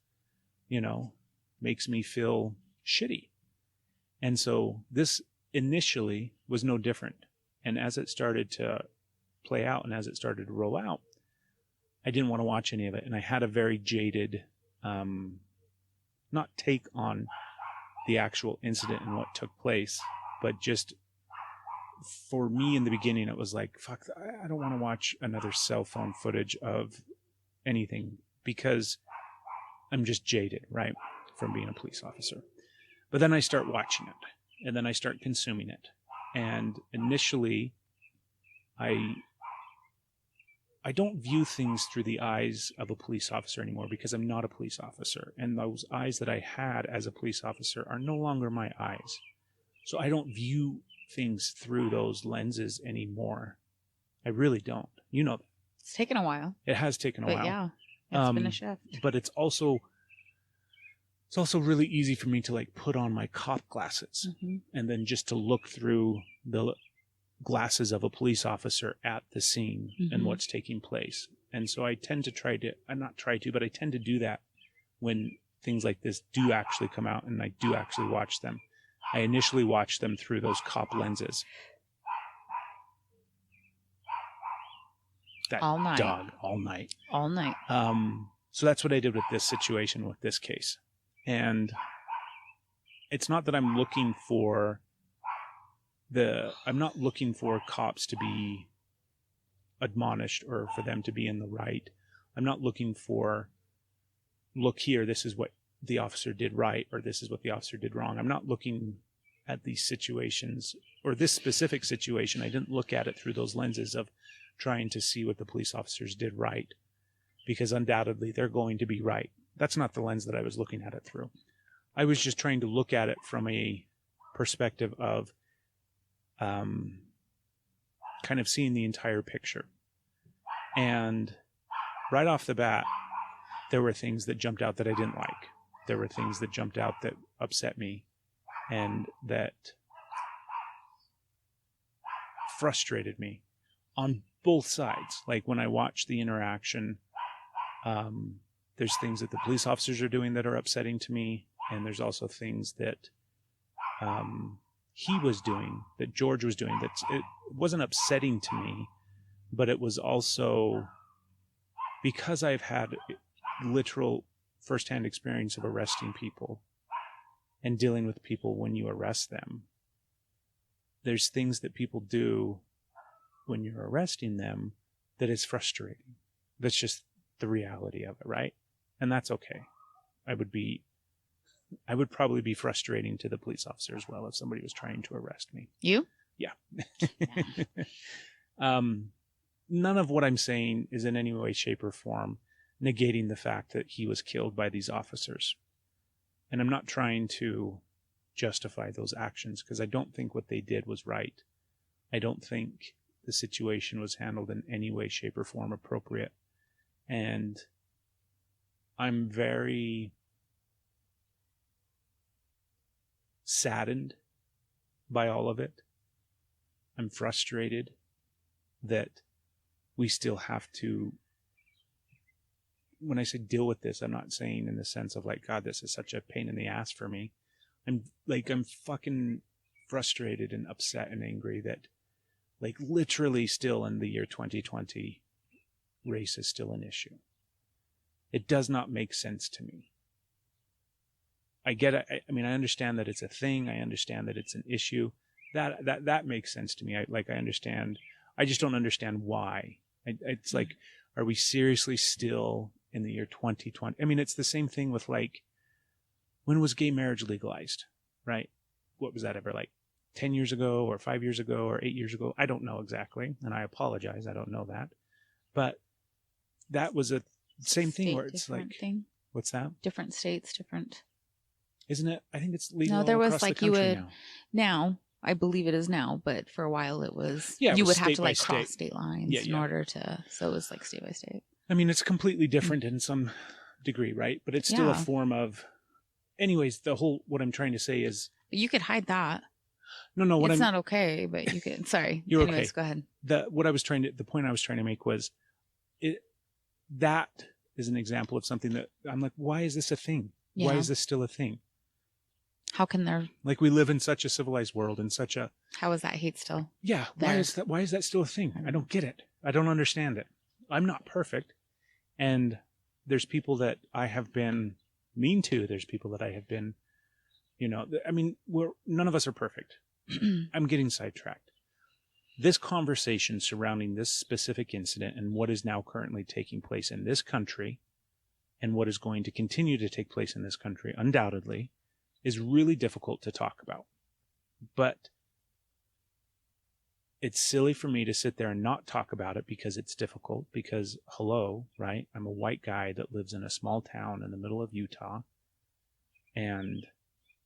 makes me feel shitty. And so this initially was no different. And as it started to play out and as it started to roll out, I didn't want to watch any of it. And I had a very jaded, not take on the actual incident and what took place, but just for me in the beginning, it was like, fuck, I don't want to watch another cell phone footage of anything because I'm just jaded, right, from being a police officer. But then I start watching it, and then I start consuming it. And initially, I don't view things through the eyes of a police officer anymore because I'm not a police officer. And those eyes that I had as a police officer are no longer my eyes. So I don't view things through those lenses anymore. I really don't. You know that. It's taken a while. It has taken a But while. yeah, it's been a shift. But it's also really easy for me to like put on my cop glasses and then just to look through the glasses of a police officer at the scene and what's taking place. And so I tend to but I tend to do that when things like this do actually come out and I do actually watch them. I initially watched them through those cop lenses. That All night. dog all night. All night. So that's what I did with this situation, with this case. And it's not that I'm looking for I'm not looking for cops to be admonished or for them to be in the right. I'm not looking for, look here, this is what the officer did right, or this is what the officer did wrong. I'm not looking at these situations, or this specific situation. I didn't look at it through those lenses of trying to see what the police officers did right, because undoubtedly they're going to be right. That's not the lens that I was looking at it through. I was just trying to look at it from a perspective of kind of seeing the entire picture. And right off the bat, there were things that jumped out that I didn't like. There were things that jumped out that upset me and that frustrated me on both sides. Like when I watch the interaction, there's things that the police officers are doing that are upsetting to me. And there's also things that he was doing, that George was doing, that it wasn't upsetting to me, but it was also because I've had literal firsthand experience of arresting people and dealing with people when you arrest them. There's things that people do when you're arresting them that is frustrating. That's just the reality of it, right? And that's okay. I would probably be frustrating to the police officer as well if somebody was trying to arrest me. You? Yeah. None of what I'm saying is in any way, shape, or form negating the fact that he was killed by these officers. And I'm not trying to justify those actions because I don't think what they did was right. I don't think the situation was handled in any way, shape, or form appropriate. And I'm very saddened by all of it. I'm frustrated that we still have to, when I say deal with this, I'm not saying in the sense of like, God, this is such a pain in the ass for me. I'm fucking frustrated and upset and angry that like literally still in the year 2020, race is still an issue. It does not make sense to me. I get it. I mean, I understand that it's a thing. I understand that it's an issue. That makes sense to me. I understand. I just don't understand why. It's like, are we seriously still in the year 2020? I mean, it's the same thing with like, when was gay marriage legalized, right? What was that ever like 10 years ago or 5 years ago or 8 years ago? I don't know exactly. And I apologize. I don't know that. But that was a same thing where it's like, thing. What's that? Different states, different. Isn't it? I think it's legal. No, there was across like the you country would now. I believe it is now, but for a while it was. Yeah, you was would have to like state by cross state. state lines in order to. So it was like state by state. I mean, it's completely different in some degree, right? But it's still a form of. Anyways, what I'm trying to say is. But you could hide that. No, it's not okay, but you could. Sorry. You're Anyways, okay. Go ahead. The point I was trying to make was, that is an example of something that I'm like, why is this a thing? Yeah. Why is this still a thing? How can there? Like, we live in such a civilized world and such a... How is that hate still? Yeah, why there? is that? Why is that still a thing? I don't get it. I don't understand it. I'm not perfect. And there's people that I have been mean to. There's people that I have been, I mean, none of us are perfect. I'm getting sidetracked. This conversation surrounding this specific incident and what is now currently taking place in this country and what is going to continue to take place in this country, undoubtedly, is really difficult to talk about. But it's silly for me to sit there and not talk about it because it's difficult, because, hello, right? I'm a white guy that lives in a small town in the middle of Utah, and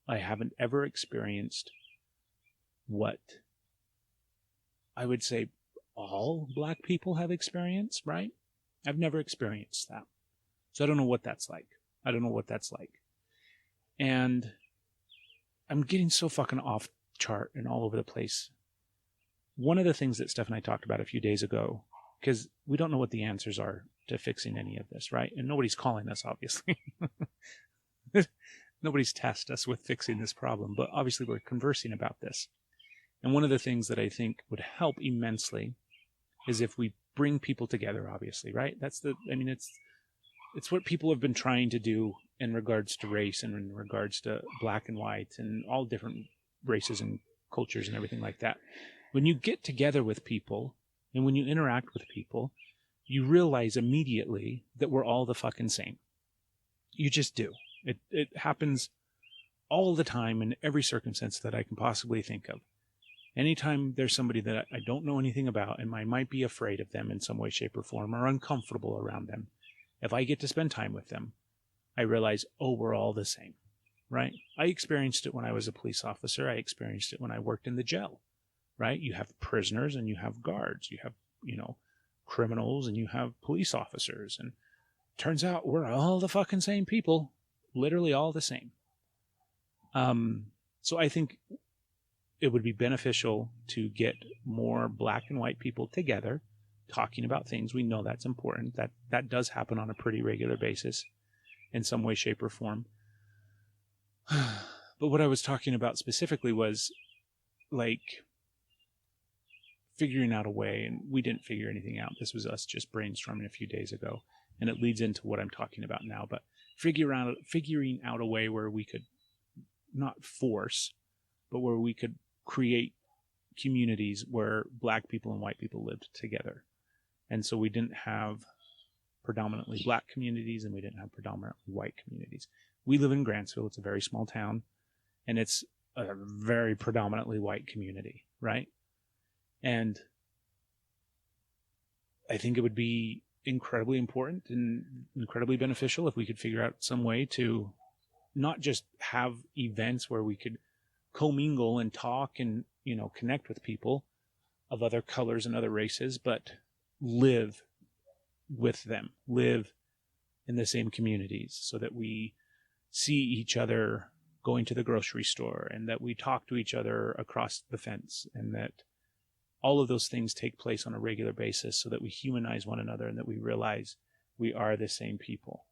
I haven't ever experienced what I would say all black people have experienced, right? I've never experienced that. So I don't know what that's like. And I'm getting so fucking off chart and all over the place. One of the things that Steph and I talked about a few days ago, because we don't know what the answers are to fixing any of this, right? And nobody's calling us, obviously. Nobody's tasked us with fixing this problem, but obviously we're conversing about this. And one of the things that I think would help immensely is if we bring people together, obviously, right? It's what people have been trying to do in regards to race and in regards to black and white and all different races and cultures and everything like that. When you get together with people and when you interact with people, you realize immediately that we're all the fucking same. You just do. It happens all the time in every circumstance that I can possibly think of. Anytime there's somebody that I don't know anything about and I might be afraid of them in some way, shape, or form or uncomfortable around them, if I get to spend time with them, I realize, oh, we're all the same, right? I experienced it when I was a police officer. I experienced it when I worked in the jail, right? You have prisoners and you have guards. You have, criminals and you have police officers. And turns out we're all the fucking same people, literally all the same. So I think it would be beneficial to get more black and white people together talking about things. We know that's important. That does happen on a pretty regular basis in some way, shape, or form. But what I was talking about specifically was like figuring out a way, and we didn't figure anything out. This was us just brainstorming a few days ago, and it leads into what I'm talking about now. But figuring out a way where we could not force, but where we could create communities where black people and white people lived together. And so we didn't have predominantly black communities and we didn't have predominantly white communities. We live in Grantsville. It's a very small town and it's a very predominantly white community, right? And I think it would be incredibly important and incredibly beneficial if we could figure out some way to not just have events where we could commingle and talk and, connect with people of other colors and other races, but live with them, live in the same communities so that we see each other going to the grocery store and that we talk to each other across the fence and that all of those things take place on a regular basis so that we humanize one another and that we realize we are the same people.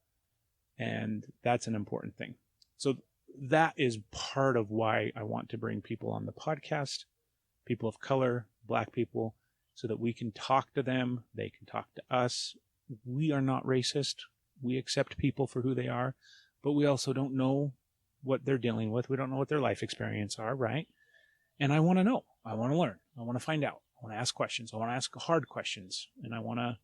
And that's an important thing. So that is part of why I want to bring people on the podcast, people of color, black people, so that we can talk to them. They can talk to us. We are not racist. We accept people for who they are, but we also don't know what they're dealing with. We don't know what their life experience are, right? And I want to know. I want to learn. I want to find out. I want to ask questions. I want to ask hard questions. And I want to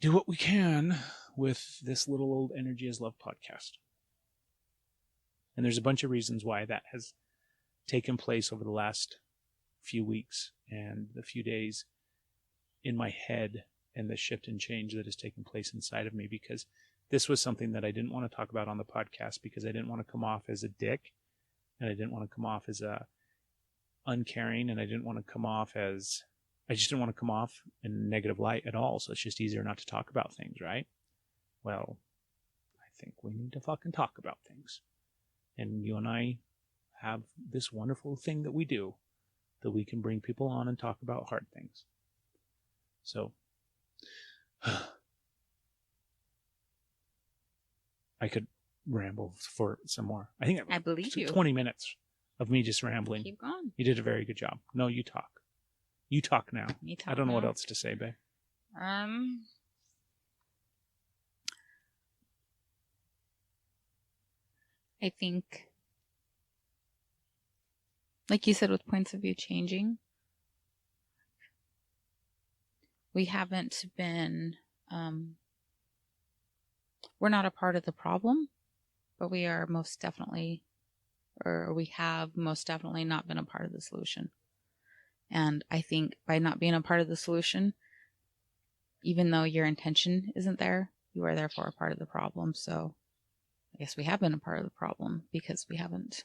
do what we can with this little old Energy is Love podcast. And there's a bunch of reasons why that has taken place over the last few weeks and the few days in my head and the shift and change that has taken place inside of me, because this was something that I didn't want to talk about on the podcast because I didn't want to come off as a dick and I didn't want to come off as a uncaring and I didn't want to come off as, I just didn't want to come off in a negative light at all. So it's just easier not to talk about things, right? Well, I think we need to fucking talk about things. And you and I have this wonderful thing that we do that we can bring people on and talk about hard things. So I could ramble for some more. I think I believe you. 20 minutes of me just rambling. Keep going. You did a very good job. No, you talk. You talk now. You talk I don't know what now. else to say, babe. I think, like you said, with points of view changing, we haven't been, we're not a part of the problem, but we are most definitely, or we have most definitely not been a part of the solution. And I think by not being a part of the solution, even though your intention isn't there, you are therefore a part of the problem. So I guess we have been a part of the problem because we haven't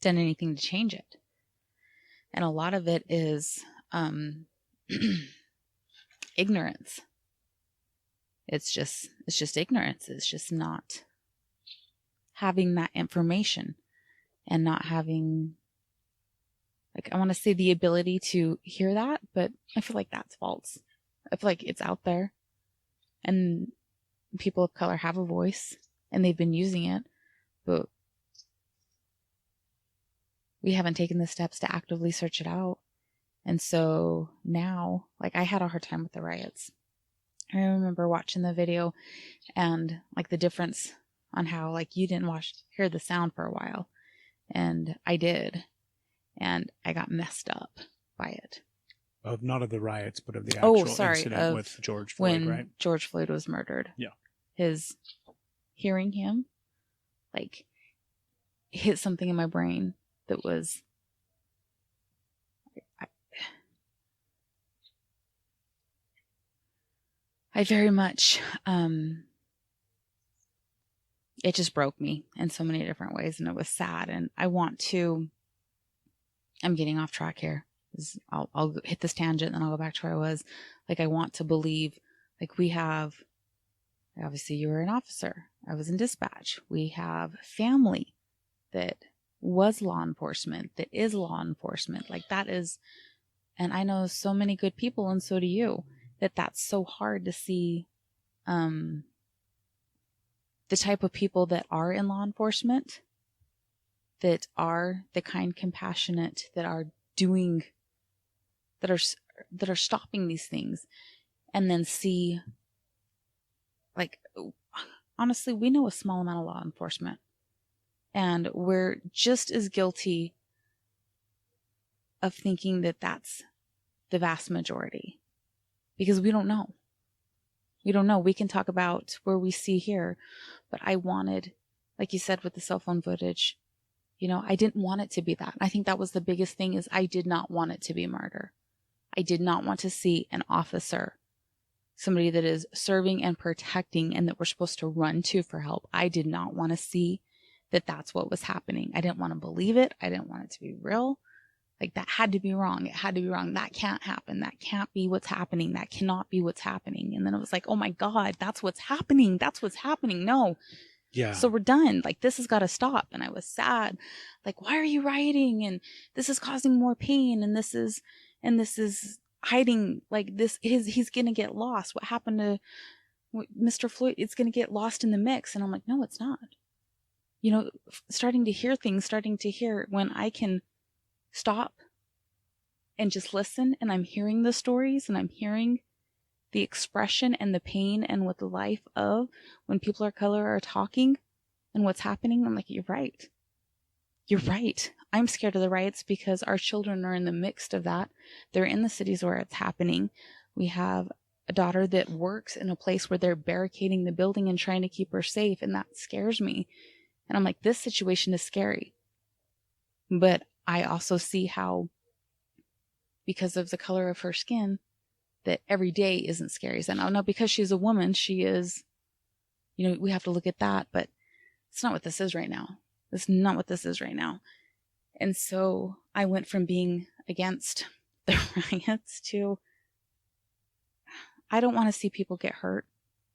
done anything to change it. And a lot of it is ignorance. It's just ignorance. It's just not having that information and not having, like, I want to say the ability to hear that, but I feel like that's false. I feel like it's out there and people of color have a voice and they've been using it, but we haven't taken the steps to actively search it out. And so now, like, I had a hard time with the riots. I remember watching the video and like the difference on how, like, you didn't hear the sound for a while and I did, and I got messed up by it. Of not of the riots, but of the actual incident with George Floyd, when right? George Floyd was murdered. Yeah. Hearing him, like, hit something in my brain that was, I very much, it just broke me in so many different ways, and it was sad. And I'm getting off track here. I'll hit this tangent and then I'll go back to where I was. Like, I want to believe, like, obviously you were an officer. I was in dispatch. We have family that was law enforcement, that is law enforcement. Like, that is, and I know so many good people, and so do you, that's so hard to see, the type of people that are in law enforcement, that are the kind, compassionate, that are doing, that are stopping these things, and then see, like, honestly, we know a small amount of law enforcement, and we're just as guilty of thinking that that's the vast majority, because we don't know. We don't know. We can talk about where we see here, but I wanted, like you said, with the cell phone footage, I didn't want it to be that. I think that was the biggest thing, is I did not want it to be murder. I did not want to see an officer, somebody that is serving and protecting and that we're supposed to run to for help. I did not want to see that that's what was happening. I didn't want to believe it. I didn't want it to be real. Like, that had to be wrong. It had to be wrong. That can't happen. That can't be what's happening. That cannot be what's happening. And then it was like, oh my God, that's what's happening. That's what's happening. No. Yeah. So we're done. Like, this has got to stop. And I was sad. Like, why are you rioting? And this is causing more pain. And this is hiding. Like, he's going to get lost. What happened to Mr. Floyd? It's going to get lost in the mix. And I'm like, no, it's not. Starting to hear when I can stop and just listen, and I'm hearing the stories, and I'm hearing the expression and the pain and what the life of when people of color are talking and what's happening. I'm like, you're right. You're right. I'm scared of the riots because our children are in the midst of that. They're in the cities where it's happening. We have a daughter that works in a place where they're barricading the building and trying to keep her safe, and that scares me. And I'm like, this situation is scary. But I also see how, because of the color of her skin, that every day isn't scary. And I know because she's a woman, she is, we have to look at that, but it's not what this is right now. It's not what this is right now. And so I went from being against the riots to, I don't want to see people get hurt.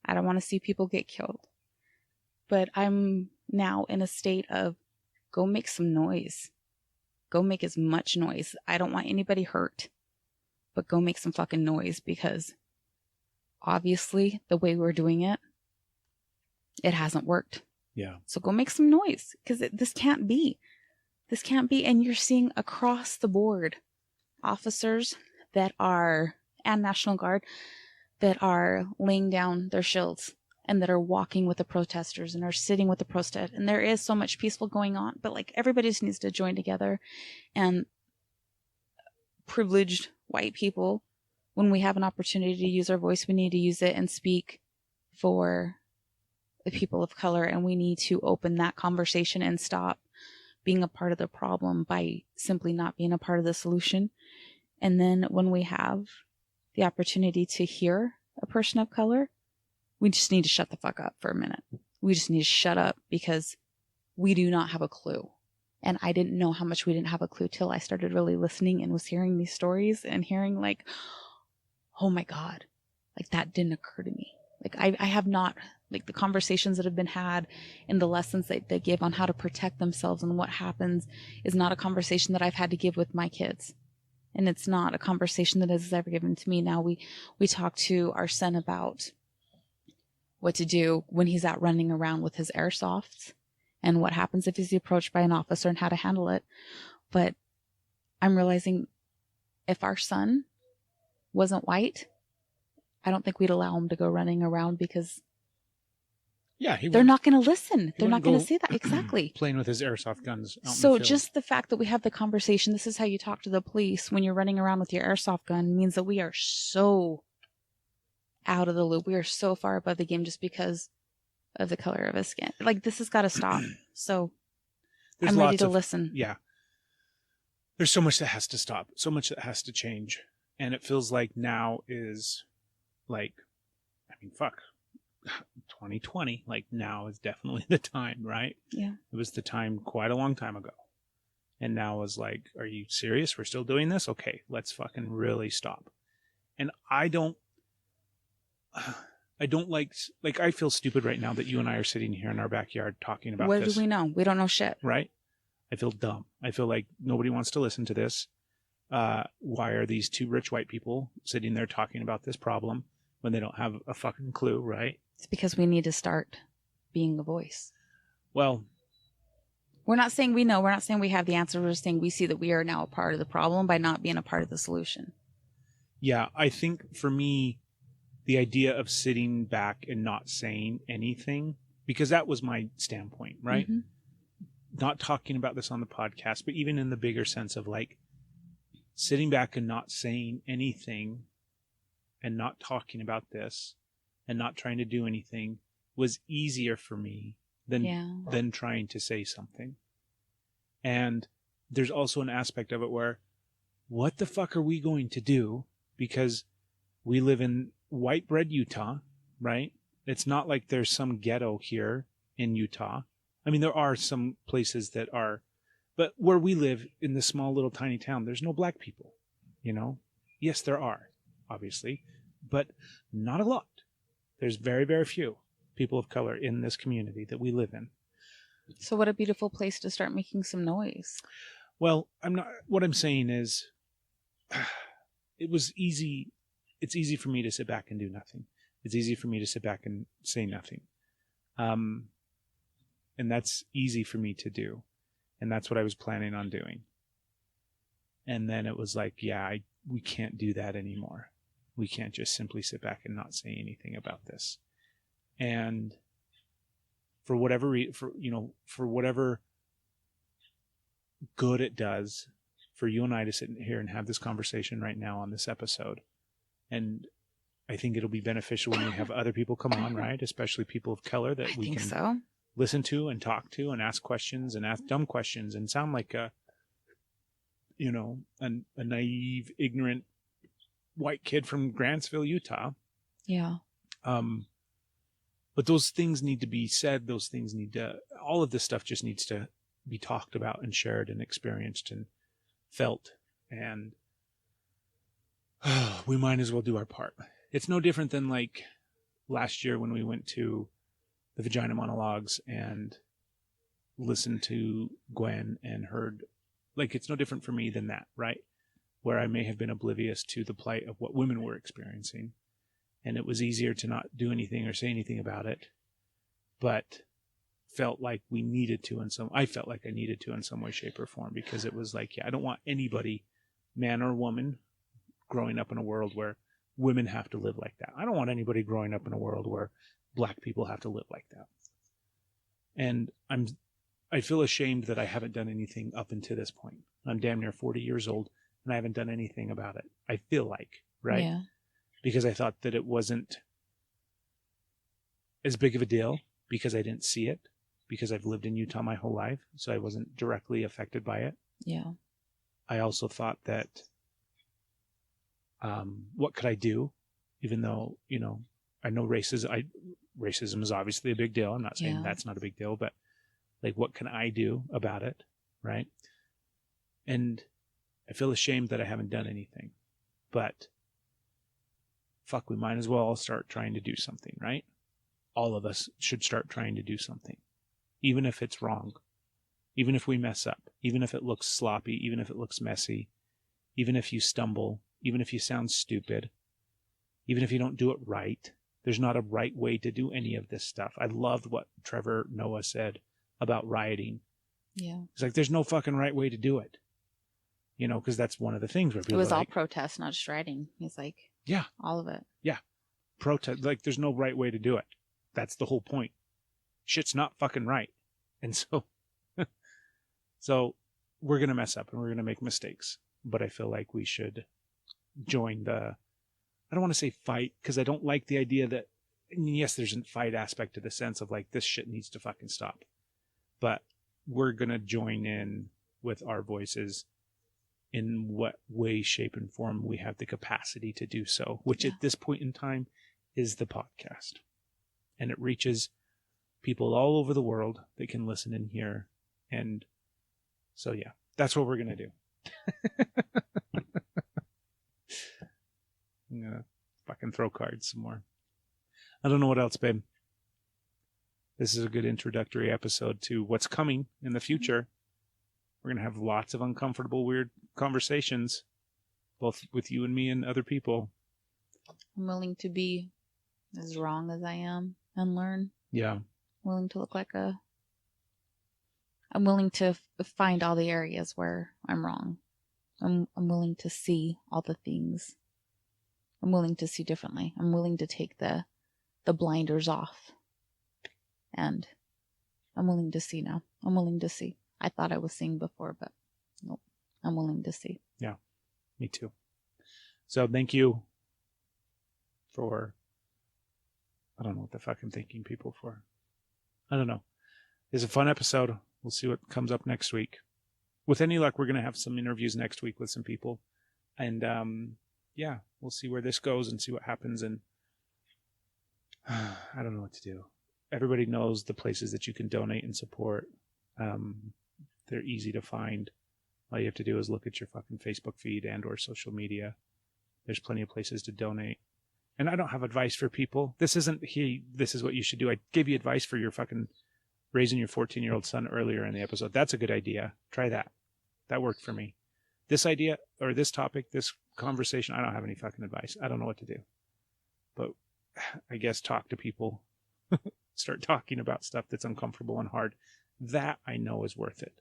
I don't want to see people get killed. But I'm now in a state of, go make some noise. Go make as much noise. I don't want anybody hurt, but go make some fucking noise, because obviously the way we're doing it, it hasn't worked. Yeah. So go make some noise, because this can't be. This can't be. And you're seeing across the board officers that are, and National Guard, that are laying down their shields and that are walking with the protesters and are sitting with the protest. And there is so much peaceful going on, but like everybody just needs to join together. And privileged white people, when we have an opportunity to use our voice, we need to use it and speak for the people of color. And we need to open that conversation and stop being a part of the problem by simply not being a part of the solution. And then when we have the opportunity to hear a person of color, we just need to shut the fuck up for a minute. We just need to shut up, because we do not have a clue. And I didn't know how much we didn't have a clue till I started really listening and was hearing these stories and hearing like, oh my God, like that didn't occur to me. Like I have not, like the conversations that have been had and the lessons that they give on how to protect themselves and what happens is not a conversation that I've had to give with my kids. And it's not a conversation that is ever given to me. Now we talk to our son about what to do when he's out running around with his airsoft and what happens if he's approached by an officer and how to handle it. But I'm realizing if our son wasn't white, I don't think we'd allow him to go running around, because they're not going to listen. They're not going to see that. Exactly. Playing with his airsoft guns. Out in So the field. just the fact that we have the conversation, this is how you talk to the police when you're running around with your airsoft gun, means that we are so out of the loop. We are so far above the game just because of the color of his skin. Like, this has got to stop. So I'm ready to listen. Yeah. There's so much that has to stop. So much that has to change. And it feels like now is like, I mean, fuck. 2020, like now is definitely the time, right? Yeah. It was the time quite a long time ago. And now is like, are you serious? We're still doing this? Okay, let's fucking really stop. And I don't like I feel stupid right now that you and I are sitting here in our backyard talking about this. What do we know? We don't know shit. Right? I feel dumb. I feel like nobody wants to listen to this. Why are these two rich white people sitting there talking about this problem when they don't have a fucking clue, right? It's because we need to start being the voice. Well, we're not saying we know. We're not saying we have the answer. We're just saying we see that we are now a part of the problem by not being a part of the solution. Yeah, I think for me, the idea of sitting back and not saying anything, because that was my standpoint, right? Mm-hmm. Not talking about this on the podcast, but even in the bigger sense of like sitting back and not saying anything and not talking about this and not trying to do anything was easier for me than trying to say something. And there's also an aspect of it where, what the fuck are we going to do? Because we live in white bread Utah, right? It's not like there's some ghetto here in Utah. I mean, there are some places that are, but where we live in this small little tiny town, there's no black people, you know? Yes, there are, obviously, but not a lot. There's very, very few people of color in this community that we live in. So what a beautiful place to start making some noise. Well, what I'm saying is it was easy. It's easy for me to sit back and do nothing. It's easy for me to sit back and say nothing. And that's easy for me to do. And that's what I was planning on doing. And then it was like, we can't do that anymore. We can't just simply sit back and not say anything about this. And for whatever good it does for you and I to sit here and have this conversation right now on this episode. And I think it'll be beneficial when we have other people come on, right? Especially people of color that we can listen to and talk to and ask questions and ask dumb questions and sound like a naive, ignorant white kid from Grantsville, Utah. Yeah. But those things need to be said. Those things all of this stuff just needs to be talked about and shared and experienced and felt. And we might as well do our part. It's no different than like last year when we went to the Vagina Monologues and listened to Gwen and heard, like, it's no different for me than that, right? Where I may have been oblivious to the plight of what women were experiencing. And it was easier to not do anything or say anything about it. But felt like we needed to I felt like I needed to in some way, shape, or form, because it was like, yeah, I don't want anybody, man or woman, growing up in a world where women have to live like that. I don't want anybody growing up in a world where black people have to live like that. And I feel ashamed that I haven't done anything up until this point. I'm damn near 40 years old and I haven't done anything about it. I feel like, right? Yeah. Because I thought that it wasn't as big of a deal, because I didn't see it, because I've lived in Utah my whole life, so I wasn't directly affected by it. Yeah. I also thought that, what could I do? Even though, you know, I know racism is obviously a big deal. I'm not saying that's not a big deal, but like, what can I do about it? Right. And I feel ashamed that I haven't done anything, but fuck, we might as well start trying to do something, right? All of us should start trying to do something, even if it's wrong, even if we mess up, even if it looks sloppy, even if it looks messy, even if you stumble, even if you sound stupid, even if you don't do it right. There's not a right way to do any of this stuff. I loved what Trevor Noah said about rioting. Yeah. It's like, there's no fucking right way to do it. You know, because that's one of the things where people It was all like, protest, not just writing. He's like, yeah, all of it. Yeah. Protest. Like, there's no right way to do it. That's the whole point. Shit's not fucking right. And so we're going to mess up and we're going to make mistakes, but I feel like we should join I don't want to say fight, because I don't like the idea that, yes, there's a fight aspect to the sense of like, this shit needs to fucking stop, but we're going to join in with our voices in what way, shape, and form we have the capacity to do so, which at this point in time is the podcast. And it reaches people all over the world that can listen in here. And so, yeah, that's what we're going to do. I'm going to fucking throw cards some more. I don't know what else, babe. This is a good introductory episode to what's coming in the future. We're going to have lots of uncomfortable, weird conversations, both with you and me and other people. I'm willing to be as wrong as I am and learn. Yeah. I'm willing to look like I'm willing to find all the areas where I'm wrong. I'm willing to see all the things. I'm willing to see differently. I'm willing to take the blinders off. And I'm willing to see now. I'm willing to see. I thought I was seeing before, but nope. I'm willing to see. Yeah, me too. So thank you for, I don't know what the fuck I'm thanking people for. I don't know. It's a fun episode. We'll see what comes up next week. With any luck, we're going to have some interviews next week with some people. And yeah, we'll see where this goes and see what happens. And I don't know what to do. Everybody knows the places that you can donate and support. They're easy to find. All you have to do is look at your fucking Facebook feed and or social media. There's plenty of places to donate. And I don't have advice for people. This isn't, this is what you should do. I gave you advice for your fucking raising your 14-year-old son earlier in the episode. That's a good idea. Try that. That worked for me. This idea or this topic, this conversation, I don't have any fucking advice. I don't know what to do. But I guess talk to people. Start talking about stuff that's uncomfortable and hard. That I know is worth it.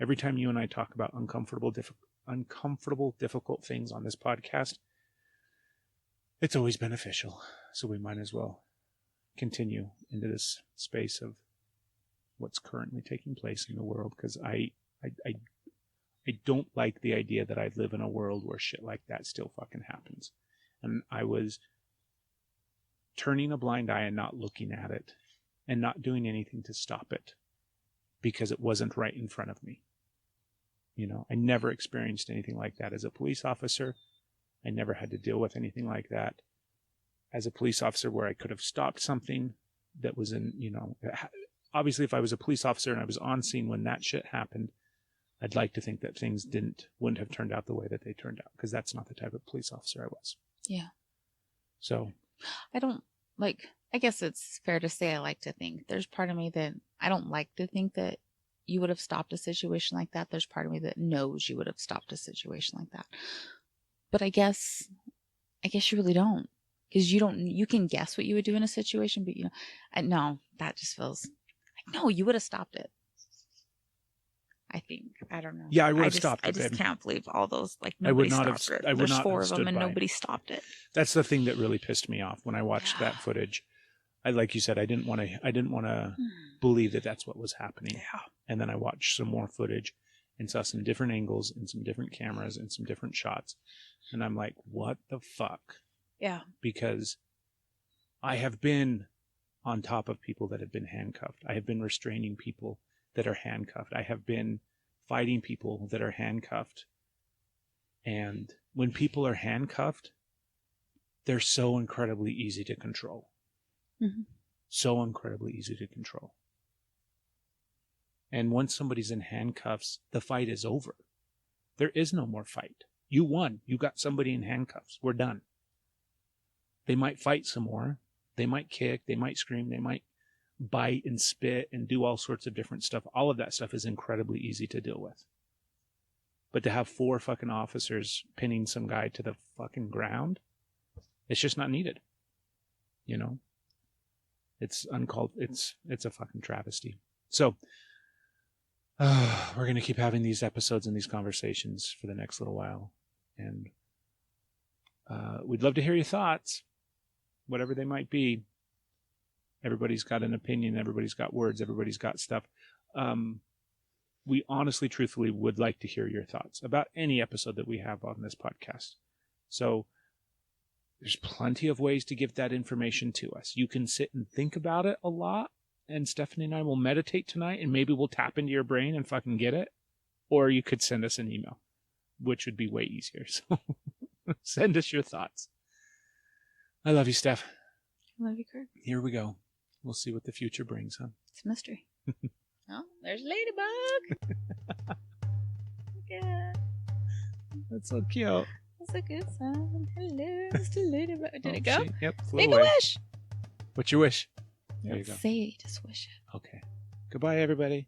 Every time you and I talk about uncomfortable, difficult things on this podcast, it's always beneficial. So we might as well continue into this space of what's currently taking place in the world, because I don't like the idea that I live in a world where shit like that still fucking happens. And I was turning a blind eye and not looking at it and not doing anything to stop it because it wasn't right in front of me. You know, I never experienced anything like that as a police officer. I never had to deal with anything like that as a police officer where I could have stopped something that was in, you know, obviously if I was a police officer and I was on scene when that shit happened, I'd like to think that things wouldn't have turned out the way that they turned out, because that's not the type of police officer I was. Yeah. So I guess it's fair to say I like to think. There's part of me that I don't like to think that you would have stopped a situation like that. There's part of me that knows you would have stopped a situation like that. But I guess you really don't, because you can guess what you would do in a situation, but no, that just feels, Like, no, you would have stopped it. I think. I don't know. Yeah, I would have stopped I it. just can't believe all those. Like, I would nobody not have. stopped it. I would There's not 4 have of them stood and by. nobody stopped it. That's the thing that really pissed me off when I watched that footage. Like you said, I didn't want to believe that that's what was happening. Yeah. And then I watched some more footage and saw some different angles and some different cameras and some different shots. And I'm like, what the fuck? Yeah. Because I have been on top of people that have been handcuffed. I have been restraining people that are handcuffed. I have been fighting people that are handcuffed. And when people are handcuffed, they're so incredibly easy to control. Mm-hmm. So incredibly easy to control. And once somebody's in handcuffs, the fight is over. There is no more fight. You won. You got somebody in handcuffs. We're done. They might fight some more. They might kick. They might scream. They might bite and spit and do all sorts of different stuff. All of that stuff is incredibly easy to deal with. But to have 4 fucking officers pinning some guy to the fucking ground, it's just not needed. You know? It's uncalled. It's a fucking travesty. So, we're going to keep having these episodes and these conversations for the next little while. And we'd love to hear your thoughts, whatever they might be. Everybody's got an opinion. Everybody's got words. Everybody's got stuff. We honestly, truthfully would like to hear your thoughts about any episode that we have on this podcast. So there's plenty of ways to give that information to us. You can sit and think about it a lot, and Stephanie and I will meditate tonight, and maybe we'll tap into your brain and fucking get it. Or you could send us an email, which would be way easier. So send us your thoughts. I love you, Steph. I love you, Kurt. Here we go. We'll see what the future brings, huh? It's a mystery. Oh, there's Ladybug. Yeah. That's so cute. That's a good sound. Hello, Mr. Ladybug. Did it go? Yep. Flew Make away. a wish. What's your wish? There you Let's go. say, just wish it. Okay. Goodbye, everybody.